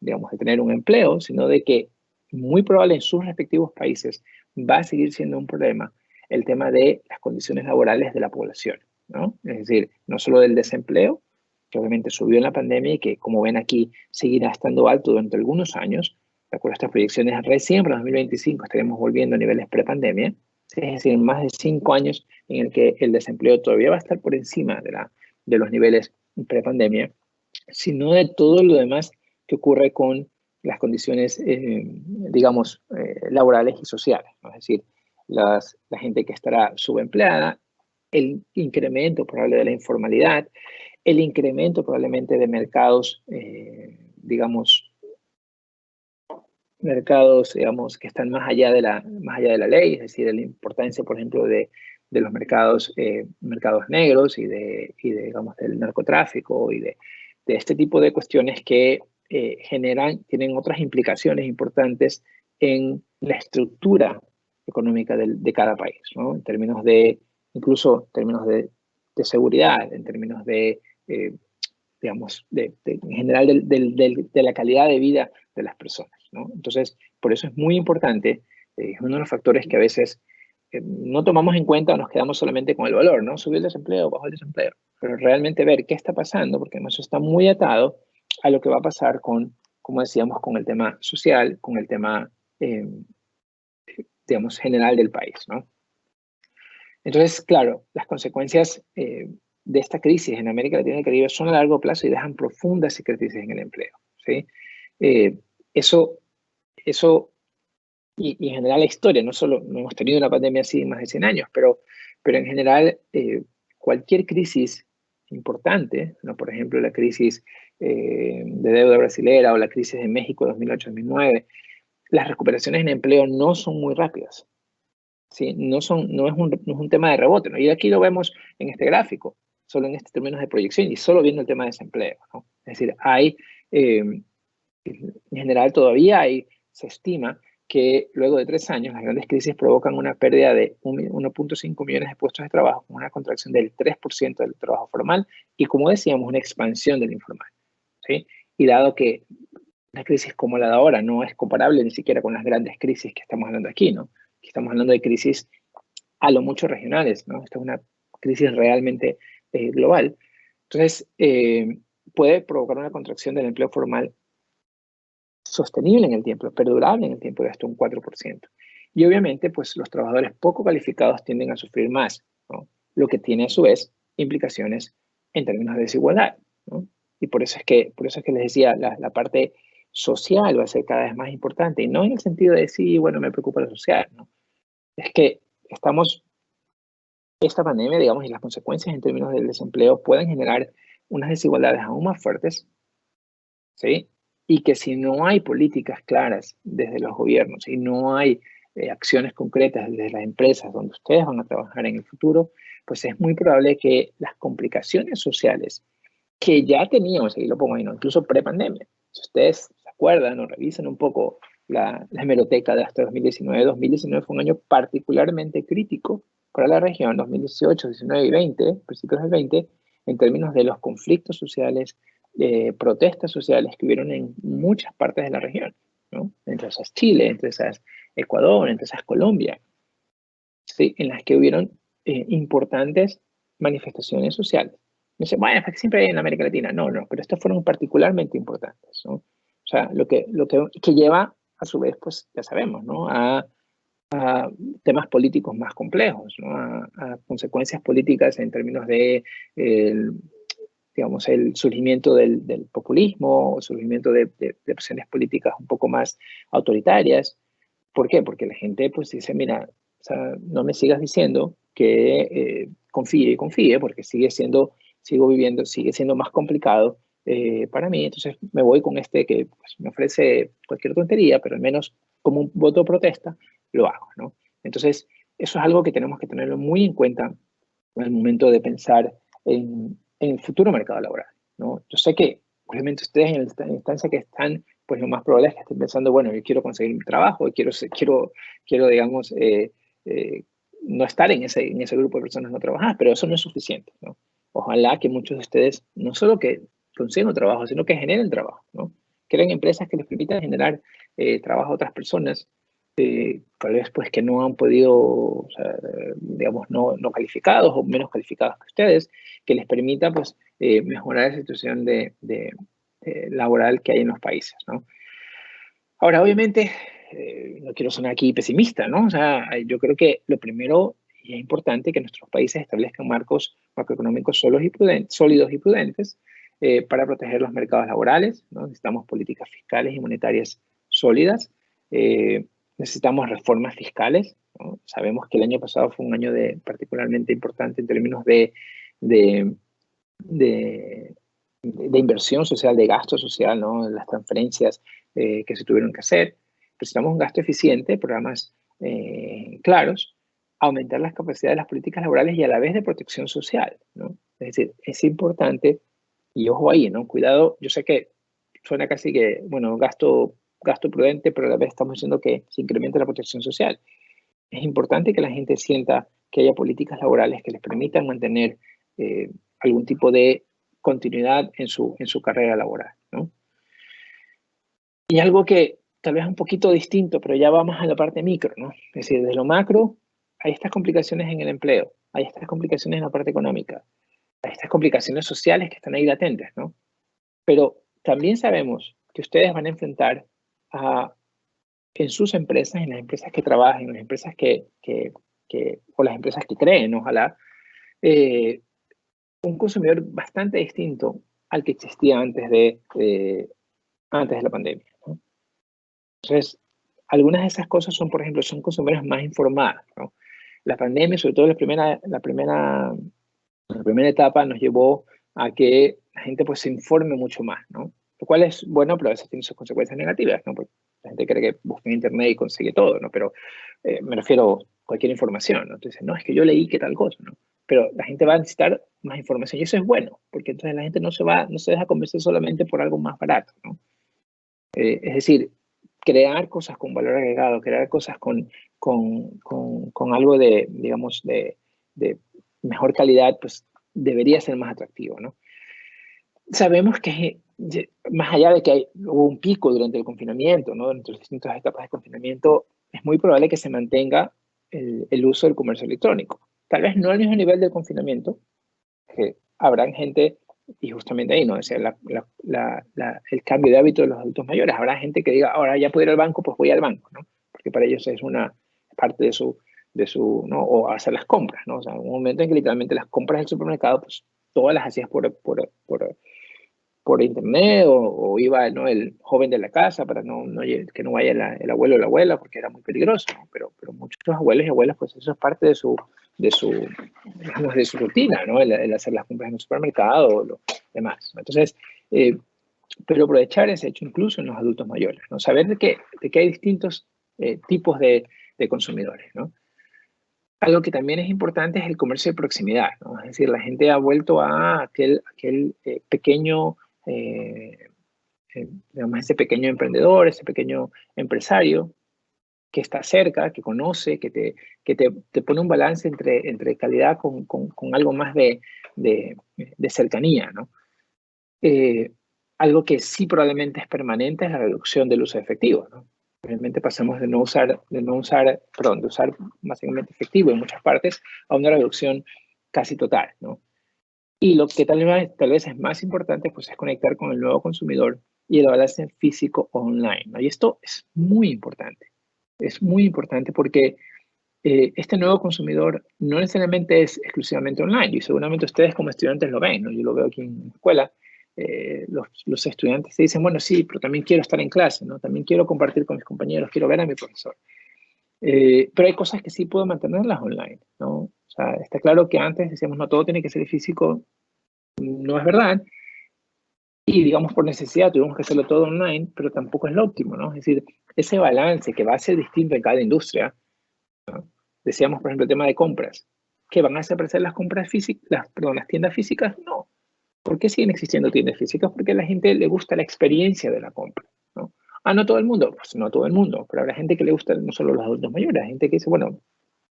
digamos, de tener un empleo, sino de que muy probable en sus respectivos países va a seguir siendo un problema el tema de las condiciones laborales de la población, ¿no? Es decir, no solo del desempleo, que obviamente subió en la pandemia y que, como ven aquí, seguirá estando alto durante algunos años. De acuerdo a estas proyecciones, recién para 2025 estaremos volviendo a niveles prepandemia, es decir, más de 5 años en el que el desempleo todavía va a estar por encima de los niveles prepandemia, sino de todo lo demás que ocurre con las condiciones, digamos, laborales y sociales, ¿no? Es decir, la gente que estará subempleada, el incremento probable de la informalidad, el incremento probablemente de mercados, digamos, que están más allá de la ley, es decir, de la importancia, por ejemplo, de los mercados negros y digamos, del narcotráfico y de este tipo de cuestiones que tienen otras implicaciones importantes en la estructura económica de cada país, ¿no? En términos de, incluso en términos de seguridad, en términos de, digamos, en general de la calidad de vida de las personas, ¿no? Entonces, por eso es muy importante, es uno de los factores que a veces no tomamos en cuenta o nos quedamos solamente con el valor, ¿no? Subió el desempleo, bajó el desempleo, pero realmente ver qué está pasando, porque eso está muy atado a lo que va a pasar con, como decíamos, con el tema social, con el tema, digamos, general del país, ¿no? Entonces, claro, las consecuencias de esta crisis en América Latina y el Caribe son a largo plazo y dejan profundas cicatrices en el empleo, ¿sí? Eso y en general la historia, no hemos tenido una pandemia así en más de 100 años, pero en general cualquier crisis importante, ¿no? Por ejemplo la crisis de deuda brasilera o la crisis de México 2008-2009, las recuperaciones en empleo no son muy rápidas, ¿sí? No es un tema de rebote, ¿no? Y aquí lo vemos en este gráfico, solo en estos términos de proyección y solo viendo el tema de desempleo, ¿no? Es decir, en general todavía se estima que luego de 3 años las grandes crisis provocan una pérdida de 1.5 millones de puestos de trabajo, con una contracción del 3% del trabajo formal y, como decíamos, una expansión del informal, ¿sí? Y dado que una crisis como la de ahora no es comparable ni siquiera con las grandes crisis que estamos hablando aquí, ¿no? Estamos hablando de crisis a lo mucho regionales, ¿no? Esta es una crisis realmente global. Entonces, puede provocar una contracción del empleo formal sostenible en el tiempo, perdurable en el tiempo de hasta un 4%. Y obviamente, pues los trabajadores poco calificados tienden a sufrir más, ¿no? Lo que tiene a su vez implicaciones en términos de desigualdad, ¿no? Y por eso es que les decía, la parte social va a ser cada vez más importante, y no en el sentido de sí, bueno, me preocupa lo social, ¿no? Es que esta pandemia, digamos, y las consecuencias en términos del desempleo pueden generar unas desigualdades aún más fuertes, ¿sí? Y que si no hay políticas claras desde los gobiernos y no hay acciones concretas desde las empresas donde ustedes van a trabajar en el futuro, pues es muy probable que las complicaciones sociales que ya teníamos, y lo pongo ahí, ¿no? Incluso pre-pandemia, si ustedes se acuerdan o revisan un poco la hemeroteca de hasta 2019, 2019 fue un año particularmente crítico para la región, 2018, 19 y 20, principios del 20, en términos de los conflictos sociales, protestas sociales que hubieron en muchas partes de la región, ¿no? Entre esas Chile, entre esas Ecuador, entre esas Colombia, ¿sí? En las que hubieron importantes manifestaciones sociales. Me dice, bueno, es que siempre hay en América Latina. No, pero estas fueron particularmente importantes, ¿no? O sea, lo que lleva, a su vez, pues ya sabemos, ¿no? A temas políticos más complejos, ¿no? A consecuencias políticas en términos de, digamos, el surgimiento del populismo, el surgimiento de opciones políticas un poco más autoritarias. ¿Por qué? Porque la gente pues dice, mira, o sea, no me sigas diciendo que confíe, porque sigue siendo más complicado para mí. Entonces me voy con este que pues, me ofrece cualquier tontería, pero al menos como un voto de protesta lo hago, ¿no? Entonces, eso es algo que tenemos que tenerlo muy en cuenta en el momento de pensar en el futuro mercado laboral, ¿no? Yo sé que, obviamente, ustedes en la instancia que están, pues lo más probable es que estén pensando, bueno, yo quiero conseguir mi trabajo, quiero digamos, no estar en ese grupo de personas no trabajadas, pero eso no es suficiente, ¿no? Ojalá que muchos de ustedes, no solo que consigan un trabajo, sino que generen trabajo, ¿no? Creen empresas que les permitan generar trabajo a otras personas, tal vez pues que no han podido, o sea, digamos, no calificados o menos calificados que ustedes, que les permita pues mejorar la situación laboral que hay en los países, ¿no? Ahora, obviamente, no quiero sonar aquí pesimista, ¿no? O sea, yo creo que lo primero y es importante que nuestros países establezcan marcos macroeconómicos sólidos y prudentes para proteger los mercados laborales, ¿no? Necesitamos políticas fiscales y monetarias sólidas. Necesitamos reformas fiscales, ¿no? Sabemos que el año pasado fue un año particularmente importante en términos de, de inversión social, de gasto social, ¿no? Las transferencias que se tuvieron que hacer. Necesitamos un gasto eficiente, programas claros, aumentar las capacidades de las políticas laborales y a la vez de protección social, ¿no? Es decir, es importante, y ojo ahí, ¿no? Cuidado, yo sé que suena casi que, bueno, gasto prudente, pero a la vez estamos diciendo que se incremente la protección social. Es importante que la gente sienta que haya políticas laborales que les permitan mantener algún tipo de continuidad en su carrera laboral, ¿no? Y algo que tal vez es un poquito distinto, pero ya va más a la parte micro, ¿no? Es decir, desde lo macro hay estas complicaciones en el empleo, hay estas complicaciones en la parte económica, hay estas complicaciones sociales que están ahí latentes, ¿no? Pero también sabemos que ustedes van a enfrentar en sus empresas, en las empresas que trabajan, en las empresas o las empresas que creen, ojalá, un consumidor bastante distinto al que existía antes de la pandemia, ¿no? Entonces, algunas de esas cosas son, por ejemplo, son consumidores más informados, ¿no? La pandemia, sobre todo la primera etapa, nos llevó a que la gente pues se informe mucho más, ¿no? Lo cual es bueno, pero a veces tiene sus consecuencias negativas, ¿no? Porque la gente cree que busca en internet y consigue todo, ¿no? Pero me refiero a cualquier información, ¿no? Entonces, no, es que yo leí que tal cosa, ¿no? Pero la gente va a necesitar más información y eso es bueno, porque entonces la gente no se deja convencer solamente por algo más barato, ¿no? Es decir, crear cosas con valor agregado, crear cosas con algo de, digamos, de mejor calidad, pues debería ser más atractivo, ¿no? Sabemos que más allá de que hubo un pico durante el confinamiento, ¿no? Durante las distintas etapas de confinamiento, es muy probable que se mantenga el uso del comercio electrónico. Tal vez no al mismo nivel del confinamiento, que habrán gente, y justamente ahí, ¿no? O sea, el cambio de hábito de los adultos mayores. Habrá gente que diga, ahora ya puedo ir al banco, pues voy al banco, ¿no? Porque para ellos es una parte de su, ¿no? O hacer las compras, ¿no? O sea, un momento en que literalmente las compras del supermercado, pues todas las hacías por internet o iba, ¿no? El joven de la casa para que no vaya el abuelo o la abuela porque era muy peligroso, ¿no? Pero muchos abuelos y abuelas, pues eso es parte de su digamos, de su rutina, ¿no? El hacer las compras en el supermercado o lo demás, ¿no? Entonces, pero aprovechar ese hecho incluso en los adultos mayores, ¿no? Saber de que hay distintos tipos de consumidores, ¿no? Algo que también es importante es el comercio de proximidad, ¿no? Es decir, la gente ha vuelto a aquel pequeño, digamos, ese pequeño emprendedor, ese pequeño empresario que está cerca, que conoce, que te pone un balance entre calidad con algo más de cercanía, ¿no? Algo que sí probablemente es permanente es la reducción del uso de efectivo, ¿no? Realmente pasamos de usar básicamente efectivo en muchas partes a una reducción casi total, ¿no? Y lo que tal vez es más importante, pues es conectar con el nuevo consumidor y el balance físico online, ¿no? Y esto es muy importante. Es muy importante porque este nuevo consumidor no necesariamente es exclusivamente online y seguramente ustedes como estudiantes lo ven, ¿no? Yo lo veo aquí en la escuela. Los estudiantes se dicen, bueno, sí, pero también quiero estar en clase, ¿no? También quiero compartir con mis compañeros, quiero ver a mi profesor. Pero hay cosas que sí puedo mantenerlas online, ¿no? O sea, está claro que antes decíamos, no, todo tiene que ser físico. No es verdad. Y digamos, por necesidad tuvimos que hacerlo todo online, pero tampoco es lo óptimo, ¿no? Es decir, ese balance que va a ser distinto en cada industria, ¿no? Decíamos, por ejemplo, el tema de compras. ¿Que van a desaparecer las compras físicas, las tiendas físicas? No. ¿Por qué siguen existiendo tiendas físicas? Porque a la gente le gusta la experiencia de la compra, ¿no? No todo el mundo, pues no todo el mundo, pero habrá gente que le gusta, no solo los adultos mayores, hay gente que dice, bueno,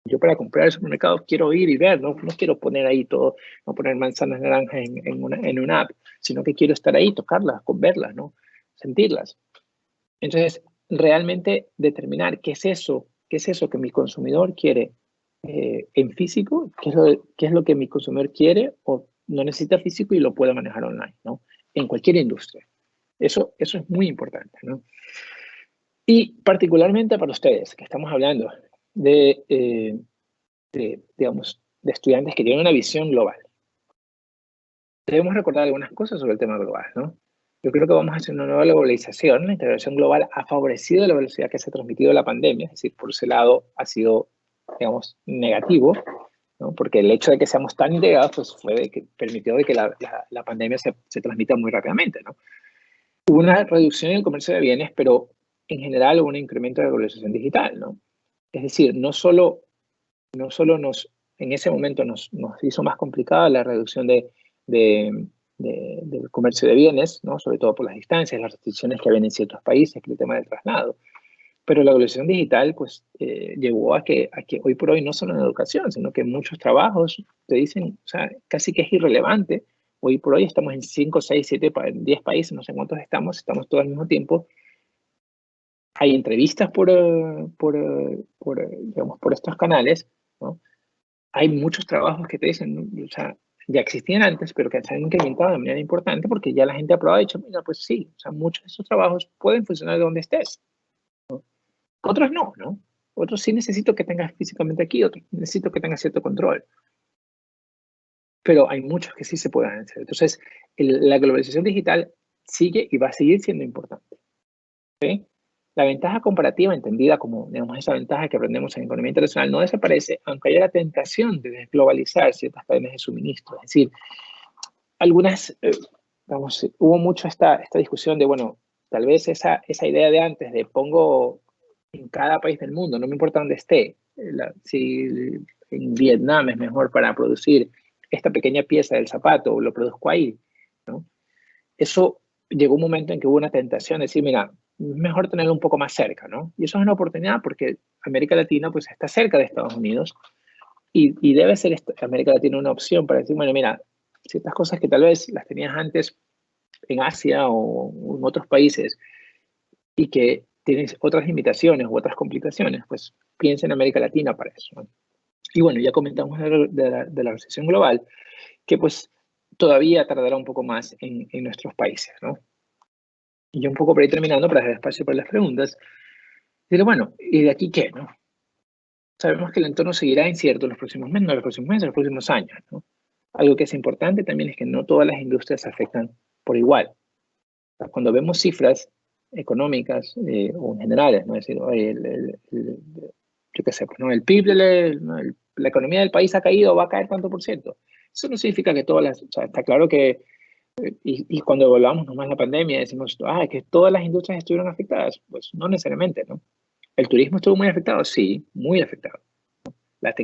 yo para comprar el supermercado quiero ir y ver, no quiero poner ahí todo, no poner manzanas naranjas en una app, sino que quiero estar ahí, tocarlas, verlas, ¿no? Sentirlas. Entonces, realmente determinar qué es eso que mi consumidor quiere en físico, qué es lo que mi consumidor quiere o no necesita físico y lo puede manejar online, ¿no? En cualquier industria. Eso es muy importante, ¿no? Y particularmente para ustedes, que estamos hablando digamos, de estudiantes que tienen una visión global. Debemos recordar algunas cosas sobre el tema global, ¿no? Yo creo que vamos a hacer una nueva globalización. La integración global ha favorecido la velocidad que se ha transmitido la pandemia, es decir, por ese lado ha sido, digamos, negativo, ¿no? Porque el hecho de que seamos tan integrados pues permitió de que la pandemia se transmita muy rápidamente, ¿no? Hubo una reducción en el comercio de bienes, pero en general hubo un incremento de la globalización digital, ¿no? Es decir, no solo en ese momento nos hizo más complicada la reducción de del comercio de bienes, ¿no? Sobre todo por las distancias, las restricciones que había en ciertos países, que el tema del traslado. Pero la globalización digital, pues, llevó a que hoy por hoy no solo en educación, sino que en muchos trabajos te dicen, o sea, casi que es irrelevante. Hoy por hoy estamos en 5, 6, 7, 10 países, no sé cuántos estamos todos al mismo tiempo. Hay entrevistas digamos, por estos canales, ¿no? Hay muchos trabajos que te dicen, ¿no? O sea, ya existían antes, pero que se han incrementado de manera importante porque ya la gente ha probado y dicho, mira, pues sí, o sea, muchos de esos trabajos pueden funcionar de donde estés. Otros no, ¿no? Otros sí necesito que tengas físicamente aquí, otros necesito que tengas cierto control. Pero hay muchos que sí se pueden hacer. Entonces, la globalización digital sigue y va a seguir siendo importante. ¿Sí? La ventaja comparativa, entendida como, digamos, esa ventaja que aprendemos en economía internacional, no desaparece, aunque haya la tentación de desglobalizar ciertas cadenas de suministro. Es decir, algunas, vamos, hubo mucho esta discusión de, bueno, tal vez esa idea de antes de pongo en cada país del mundo, no me importa dónde esté, si en Vietnam es mejor para producir esta pequeña pieza del zapato, lo produzco ahí, ¿no? Eso llegó un momento en que hubo una tentación de decir, mira, es mejor tenerlo un poco más cerca, ¿no? Y eso es una oportunidad porque América Latina pues está cerca de Estados Unidos y debe ser América Latina una opción para decir, bueno, mira, ciertas cosas que tal vez las tenías antes en Asia o en otros países y que tienes otras limitaciones u otras complicaciones, pues piensa en América Latina para eso, ¿no? Y bueno, ya comentamos de la recesión global, que pues todavía tardará un poco más en nuestros países, ¿no? Y yo un poco por ahí terminando, para dejar espacio para las preguntas, diré, bueno, ¿y de aquí qué, no? Sabemos que el entorno seguirá incierto en los próximos meses, no los próximos meses, los próximos años, ¿no? Algo que es importante también es que no todas las industrias se afectan por igual. Cuando vemos cifras económicas o en generales, ¿no? Es decir, oye, yo qué sé, pues, ¿no? El PIB, la economía del país ha caído, va a caer tanto por ciento. Eso no significa que todas las, o sea, está claro que, y cuando evaluamos nomás la pandemia, decimos, que todas las industrias estuvieron afectadas. Pues no necesariamente, ¿no? ¿El turismo estuvo muy afectado? Sí, muy afectado. Las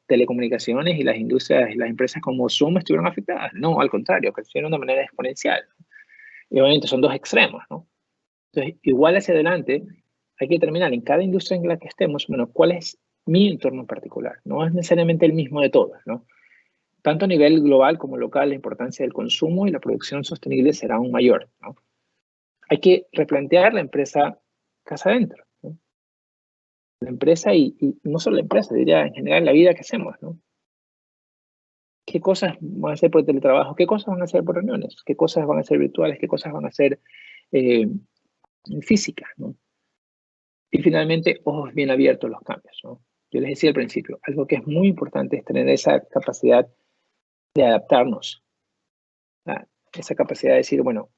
telecomunicaciones y las industrias y las empresas como Zoom estuvieron afectadas. No, al contrario, crecieron de manera exponencial. Y obviamente son dos extremos, ¿no? Entonces, igual hacia adelante, hay que determinar en cada industria en la que estemos, bueno, cuál es mi entorno en particular. No es necesariamente el mismo de todas, ¿no? Tanto a nivel global como local, la importancia del consumo y la producción sostenible será aún mayor, ¿no? Hay que replantear la empresa casa adentro, ¿no? La empresa y no solo la empresa, diría en general la vida que hacemos, ¿no? ¿Qué cosas van a hacer por teletrabajo? ¿Qué cosas van a hacer por reuniones? ¿Qué cosas van a ser virtuales? ¿Qué cosas van a ser físicas, ¿no? Y finalmente, ojos bien abiertos a los cambios, ¿no? Yo les decía al principio, algo que es muy importante es tener esa capacidad de adaptarnos, esa capacidad de decir, bueno,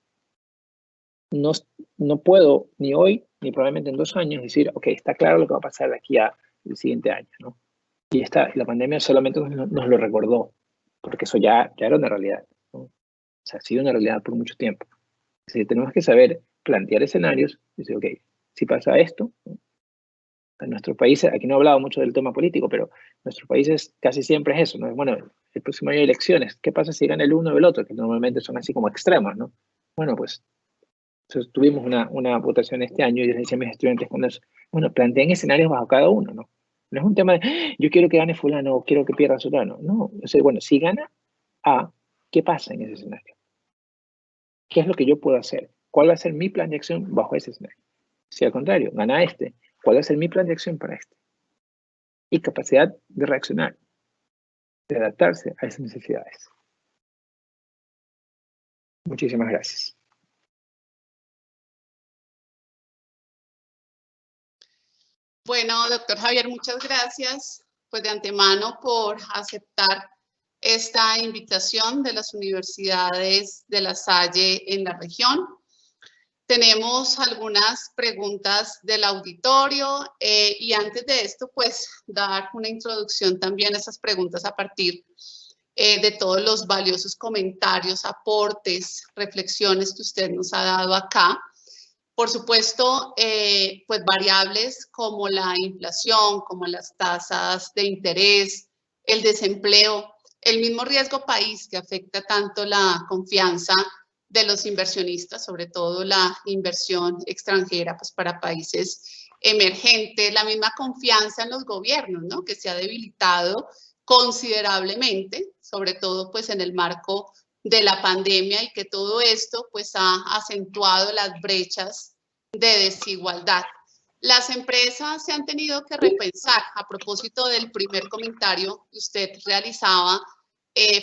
no puedo ni hoy, ni probablemente en 2 años decir, ok, está claro lo que va a pasar de aquí al siguiente año, ¿no? Y la pandemia solamente nos lo recordó, porque eso ya era una realidad, ¿no? O sea, ha sido una realidad por mucho tiempo. Es decir, tenemos que saber plantear escenarios y decir, ok, si pasa esto, ¿no? En nuestros países, aquí no he hablado mucho del tema político, pero en nuestros países casi siempre es eso, ¿no? Bueno, el próximo año hay elecciones, ¿qué pasa si gana el uno o el otro? Que normalmente son así como extremos, ¿no? Bueno, pues entonces, tuvimos una votación este año y les decía a mis estudiantes, bueno, planteen escenarios bajo cada uno, ¿no? No es un tema de, yo quiero que gane fulano o quiero que pierda fulano. No, o sea, bueno, si gana A, ¿qué pasa en ese escenario? ¿Qué es lo que yo puedo hacer? ¿Cuál va a ser mi plan de acción bajo ese escenario? Si al contrario, gana este, ¿cuál va a ser mi plan de acción para este? Y capacidad de reaccionar, de adaptarse a esas necesidades. Muchísimas gracias.
Bueno, doctor Javier, muchas gracias pues de antemano por aceptar esta invitación de las universidades de La Salle en la región. Tenemos algunas preguntas del auditorio y antes de esto, pues dar una introducción también a esas preguntas a partir de todos los valiosos comentarios, aportes, reflexiones que usted nos ha dado acá. Por supuesto, pues variables como la inflación, como las tasas de interés, el desempleo, el mismo riesgo país que afecta tanto la confianza de los inversionistas, sobre todo la inversión extranjera, pues para países emergentes, la misma confianza en los gobiernos, ¿no? Que se ha debilitado considerablemente, sobre todo pues en el marco de la pandemia, y que todo esto pues ha acentuado las brechas de desigualdad. Las empresas se han tenido que repensar, a propósito del primer comentario que usted realizaba,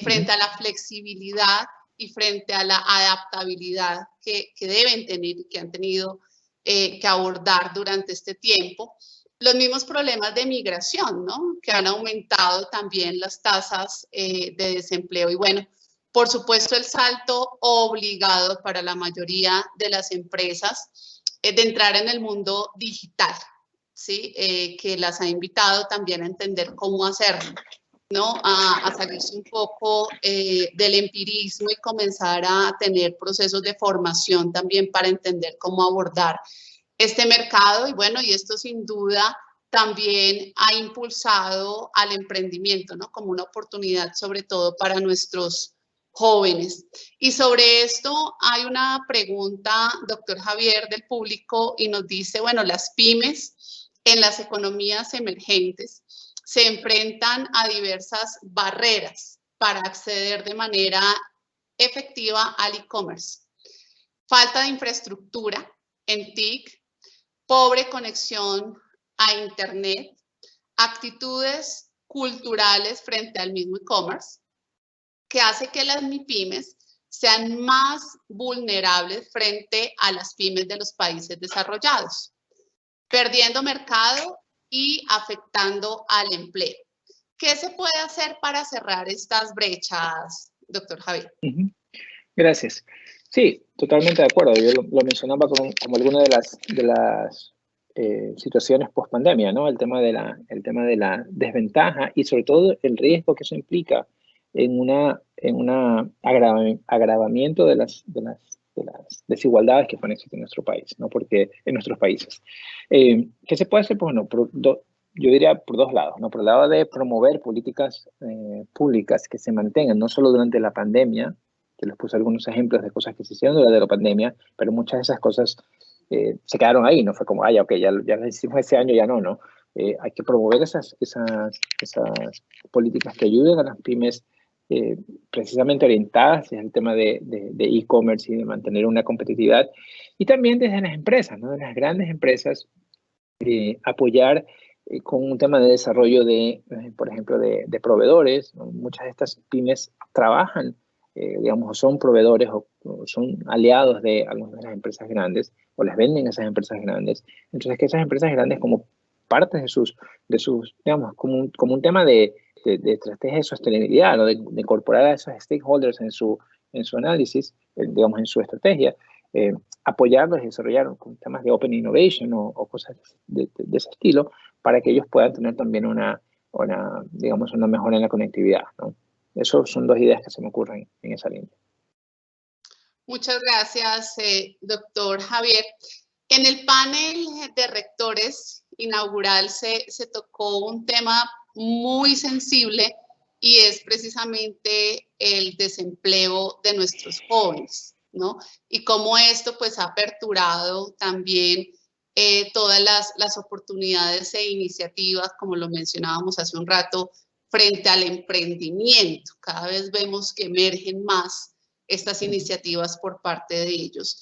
frente a la flexibilidad y frente a la adaptabilidad que deben tener y que han tenido que abordar durante este tiempo. Los mismos problemas de migración, ¿no? Que han aumentado también las tasas de desempleo. Y bueno, por supuesto, el salto obligado para la mayoría de las empresas de entrar en el mundo digital, ¿sí? Que las ha invitado también a entender cómo hacerlo, ¿no? A salirse un poco del empirismo y comenzar a tener procesos de formación también para entender cómo abordar este mercado. Y bueno, y esto sin duda también ha impulsado al emprendimiento, ¿no? Como una oportunidad, sobre todo para nuestros jóvenes. Y sobre esto hay una pregunta, doctor Javier, del público, y nos dice, bueno, las pymes en las economías emergentes se enfrentan a diversas barreras para acceder de manera efectiva al e-commerce. Falta de infraestructura en TIC, pobre conexión a Internet, actitudes culturales frente al mismo e-commerce, que hace que las MIPYMES sean más vulnerables frente a las pymes de los países desarrollados, perdiendo mercado y afectando al empleo. ¿Qué se puede hacer para cerrar estas brechas, doctor Javier?
Gracias. Sí, totalmente de acuerdo. Yo lo mencionaba como alguna de las situaciones post-pandemia, ¿no? El tema de la desventaja y sobre todo el riesgo que eso implica en una agravamiento de las desigualdades que pueden existir en nuestro país, ¿no? Porque en nuestros países. ¿Qué se puede hacer? Pues bueno, yo diría por dos lados, ¿no? Por el lado de promover políticas públicas que se mantengan no solo durante la pandemia, que les puse algunos ejemplos de cosas que se hicieron durante la pandemia, pero muchas de esas cosas se quedaron ahí, no fue como, ok, ya las hicimos ese año, ya no. Hay que promover esas políticas que ayuden a las pymes precisamente orientadas en el tema de e-commerce y de mantener una competitividad. Y también desde las empresas, ¿no? De las grandes empresas, apoyar con un tema de desarrollo por ejemplo, de proveedores, ¿no? Muchas de estas pymes trabajan, digamos, son proveedores o son aliados de algunas de las empresas grandes o les venden a esas empresas grandes. Entonces, que esas empresas grandes como parte de sus digamos, como un tema de estrategia de sostenibilidad, ¿no? De incorporar a esos stakeholders en su análisis, digamos, en su estrategia, apoyarlos y desarrollar con temas de open innovation o cosas de ese estilo para que ellos puedan tener también digamos, una mejora en la conectividad, ¿no? Esas son dos ideas que se me ocurren en esa línea.
Muchas gracias, doctor Javier. En el panel de rectores inaugural se tocó un tema muy sensible y es precisamente el desempleo de nuestros jóvenes, ¿no? Y cómo esto pues ha aperturado también todas las oportunidades e iniciativas, como lo mencionábamos hace un rato, frente al emprendimiento. Cada vez vemos que emergen más estas iniciativas por parte de ellos.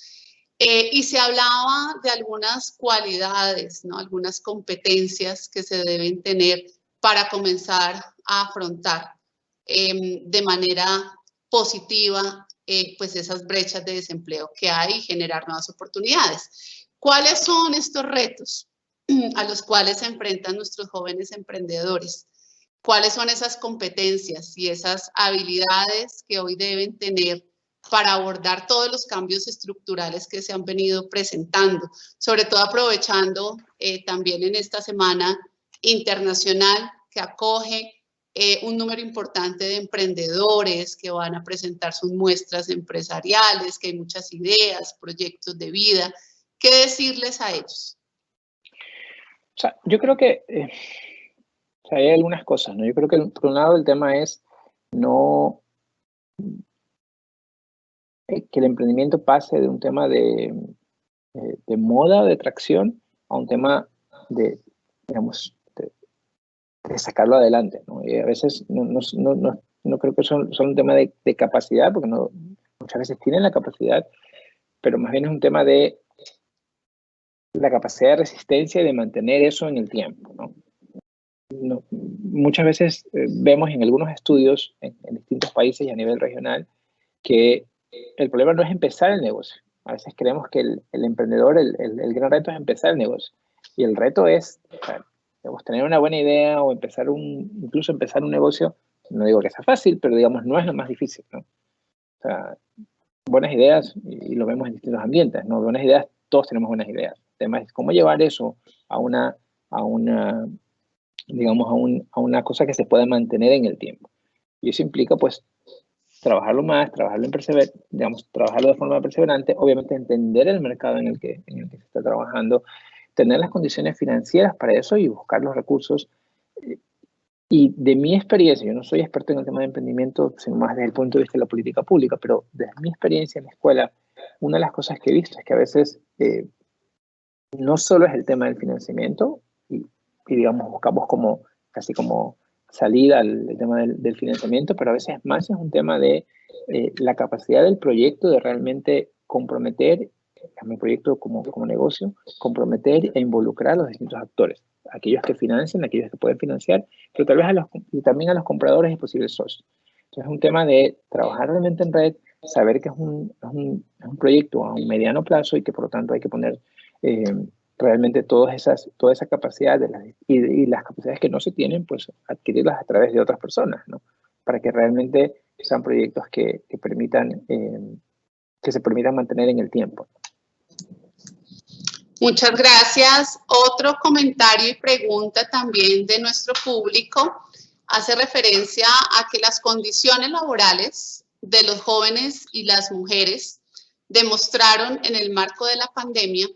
Y se hablaba de algunas cualidades, ¿no? Algunas competencias que se deben tener para comenzar a afrontar de manera positiva pues esas brechas de desempleo que hay y generar nuevas oportunidades. ¿Cuáles son estos retos a los cuales se enfrentan nuestros jóvenes emprendedores? ¿Cuáles son esas competencias y esas habilidades que hoy deben tener para abordar todos los cambios estructurales que se han venido presentando? Sobre todo aprovechando también en esta semana internacional que acoge un número importante de emprendedores que van a presentar sus muestras empresariales, que hay muchas ideas, proyectos de vida. ¿Qué decirles a ellos?
O sea, yo creo que hay algunas cosas, ¿no? Yo creo que por un lado el tema es no que el emprendimiento pase de un tema de moda, de tracción, a un tema de, digamos, de sacarlo adelante, ¿no? Y a veces no creo que son un tema de capacidad, porque muchas veces tienen la capacidad, pero más bien es un tema de la capacidad de resistencia y de mantener eso en el tiempo, ¿no? Muchas veces vemos en algunos estudios en distintos países y a nivel regional que el problema no es empezar el negocio. A veces creemos que el emprendedor, el gran reto es empezar el negocio. Y el reto es, digamos, tener una buena idea o incluso empezar un negocio. No digo que sea fácil, pero digamos, no es lo más difícil, ¿no? O sea, buenas ideas, y lo vemos en distintos ambientes, ¿no? Buenas ideas, todos tenemos buenas ideas. El tema es cómo llevar eso a una digamos, a una cosa que se pueda mantener en el tiempo. Y eso implica, pues, trabajarlo más, digamos, trabajarlo de forma perseverante, obviamente entender el mercado en el que se está trabajando, tener las condiciones financieras para eso y buscar los recursos. Y de mi experiencia, yo no soy experto en el tema de emprendimiento, sino más desde el punto de vista de la política pública, pero desde mi experiencia en la escuela, una de las cosas que he visto es que a veces no solo es el tema del financiamiento, y digamos, buscamos casi como salida al tema del financiamiento, pero a veces más es un tema de la capacidad del proyecto de realmente comprometer, mi proyecto como negocio, comprometer e involucrar a los distintos actores, aquellos que financian, aquellos que pueden financiar, pero tal vez y también a los compradores y posibles socios. Entonces es un tema de trabajar realmente en red, saber que es un proyecto a un mediano plazo y que por lo tanto hay que poner realmente toda esa capacidad y las capacidades que no se tienen, pues adquirirlas a través de otras personas, ¿no? Para que realmente sean proyectos que se permitan mantener en el tiempo.
Muchas gracias. Otro comentario y pregunta también de nuestro público hace referencia a que las condiciones laborales de los jóvenes y las mujeres demostraron en el marco de la pandemia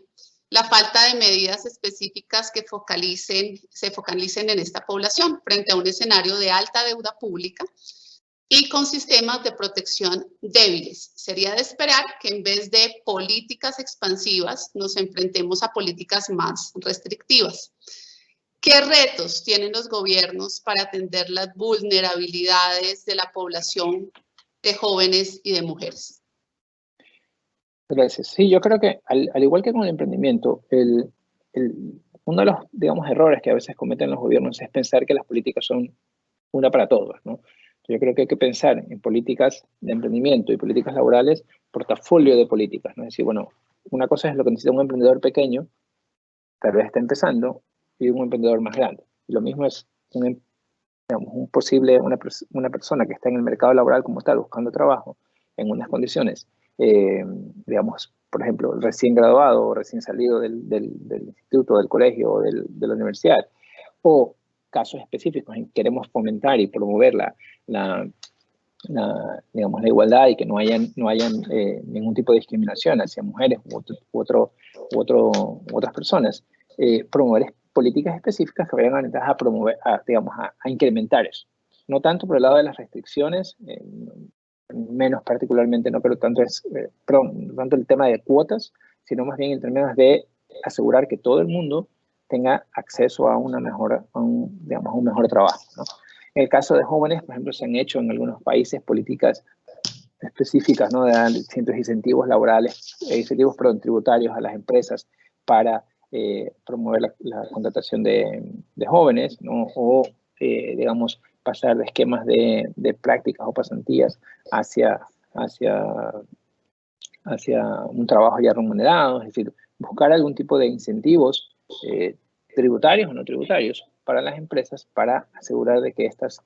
la falta de medidas específicas que se focalicen en esta población frente a un escenario de alta deuda pública y con sistemas de protección débiles. Sería de esperar que en vez de políticas expansivas nos enfrentemos a políticas más restrictivas. ¿Qué retos tienen los gobiernos para atender las vulnerabilidades de la población de jóvenes y de mujeres?
Gracias. Sí, yo creo que al igual que con el emprendimiento, uno de los, digamos, errores que a veces cometen los gobiernos es pensar que las políticas son una para todos, ¿no? Yo creo que hay que pensar en políticas de emprendimiento y políticas laborales, portafolio de políticas, ¿no? Es decir, bueno, una cosa es lo que necesita un emprendedor pequeño, tal vez está empezando, y un emprendedor más grande. Y lo mismo es una persona que está en el mercado laboral como tal, buscando trabajo, en unas condiciones, digamos, por ejemplo, recién graduado o recién salido del instituto, del colegio o de la universidad, o casos específicos en que queremos fomentar y promover digamos, la igualdad y que no hayan ningún tipo de discriminación hacia mujeres u otras personas, promover políticas específicas que vayan orientadas a promover, digamos, a incrementar eso. No tanto por el lado de las restricciones, menos particularmente, no creo tanto tanto el tema de cuotas, sino más bien en términos de asegurar que todo el mundo tenga acceso a un mejor trabajo, ¿no? En el caso de jóvenes, por ejemplo, se han hecho en algunos países políticas específicas, ¿no? De dar distintos incentivos laborales, tributarios a las empresas para promover la contratación de jóvenes, ¿no? O, digamos, pasar de esquemas de prácticas o pasantías hacia un trabajo ya remunerado, es decir, buscar algún tipo de incentivos tributarios o no tributarios para las empresas para asegurar de que estas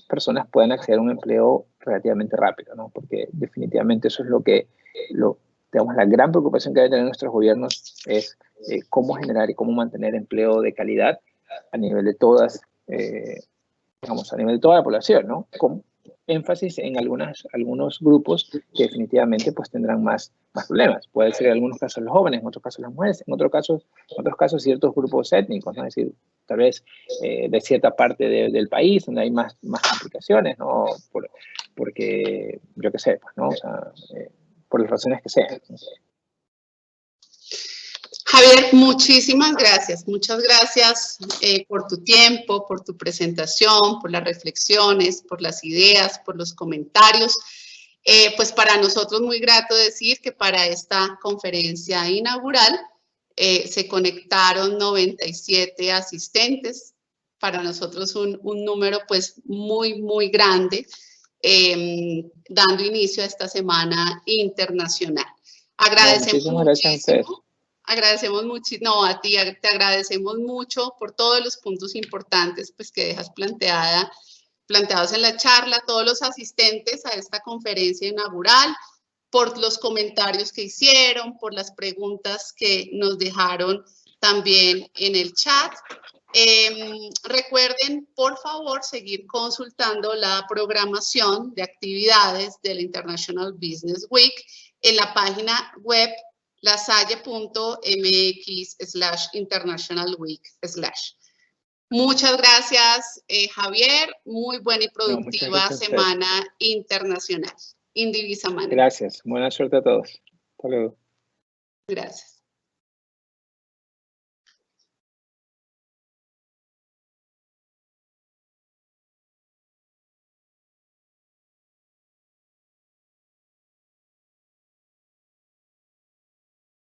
personas puedan acceder a un empleo relativamente rápido, ¿no? Porque definitivamente eso es digamos, la gran preocupación que deben tener nuestros gobiernos es cómo generar y cómo mantener empleo de calidad a nivel de digamos, a nivel de toda la población, ¿no? Con énfasis en algunos grupos que definitivamente pues tendrán más problemas. Puede ser en algunos casos los jóvenes, en otros casos las mujeres, en otros casos ciertos grupos étnicos, ¿no? Es decir, tal vez de cierta parte del país donde hay más complicaciones, ¿no? Porque, yo qué sé, pues, ¿no? O sea, por las razones que sean.
Javier, muchísimas gracias. Muchas gracias por tu tiempo, por tu presentación, por las reflexiones, por las ideas, por los comentarios. Pues para nosotros muy grato decir que para esta conferencia inaugural se conectaron 97 asistentes. Para nosotros un número pues muy grande, dando inicio a esta Semana Internacional. Agradecemos muchísimo. Agradecemos mucho, no, a ti te agradecemos mucho por todos los puntos importantes pues, que dejas planteados en la charla, todos los asistentes a esta conferencia inaugural, por los comentarios que hicieron, por las preguntas que nos dejaron también en el chat. Recuerden, por favor, seguir consultando la programación de actividades del International Business Week en la página web lasalle.mx/internationalweek/. Muchas gracias, Javier. Muy buena y productiva Semana Internacional. Indivisa Mano.
Gracias. Buena suerte a todos. Hasta luego.
Gracias.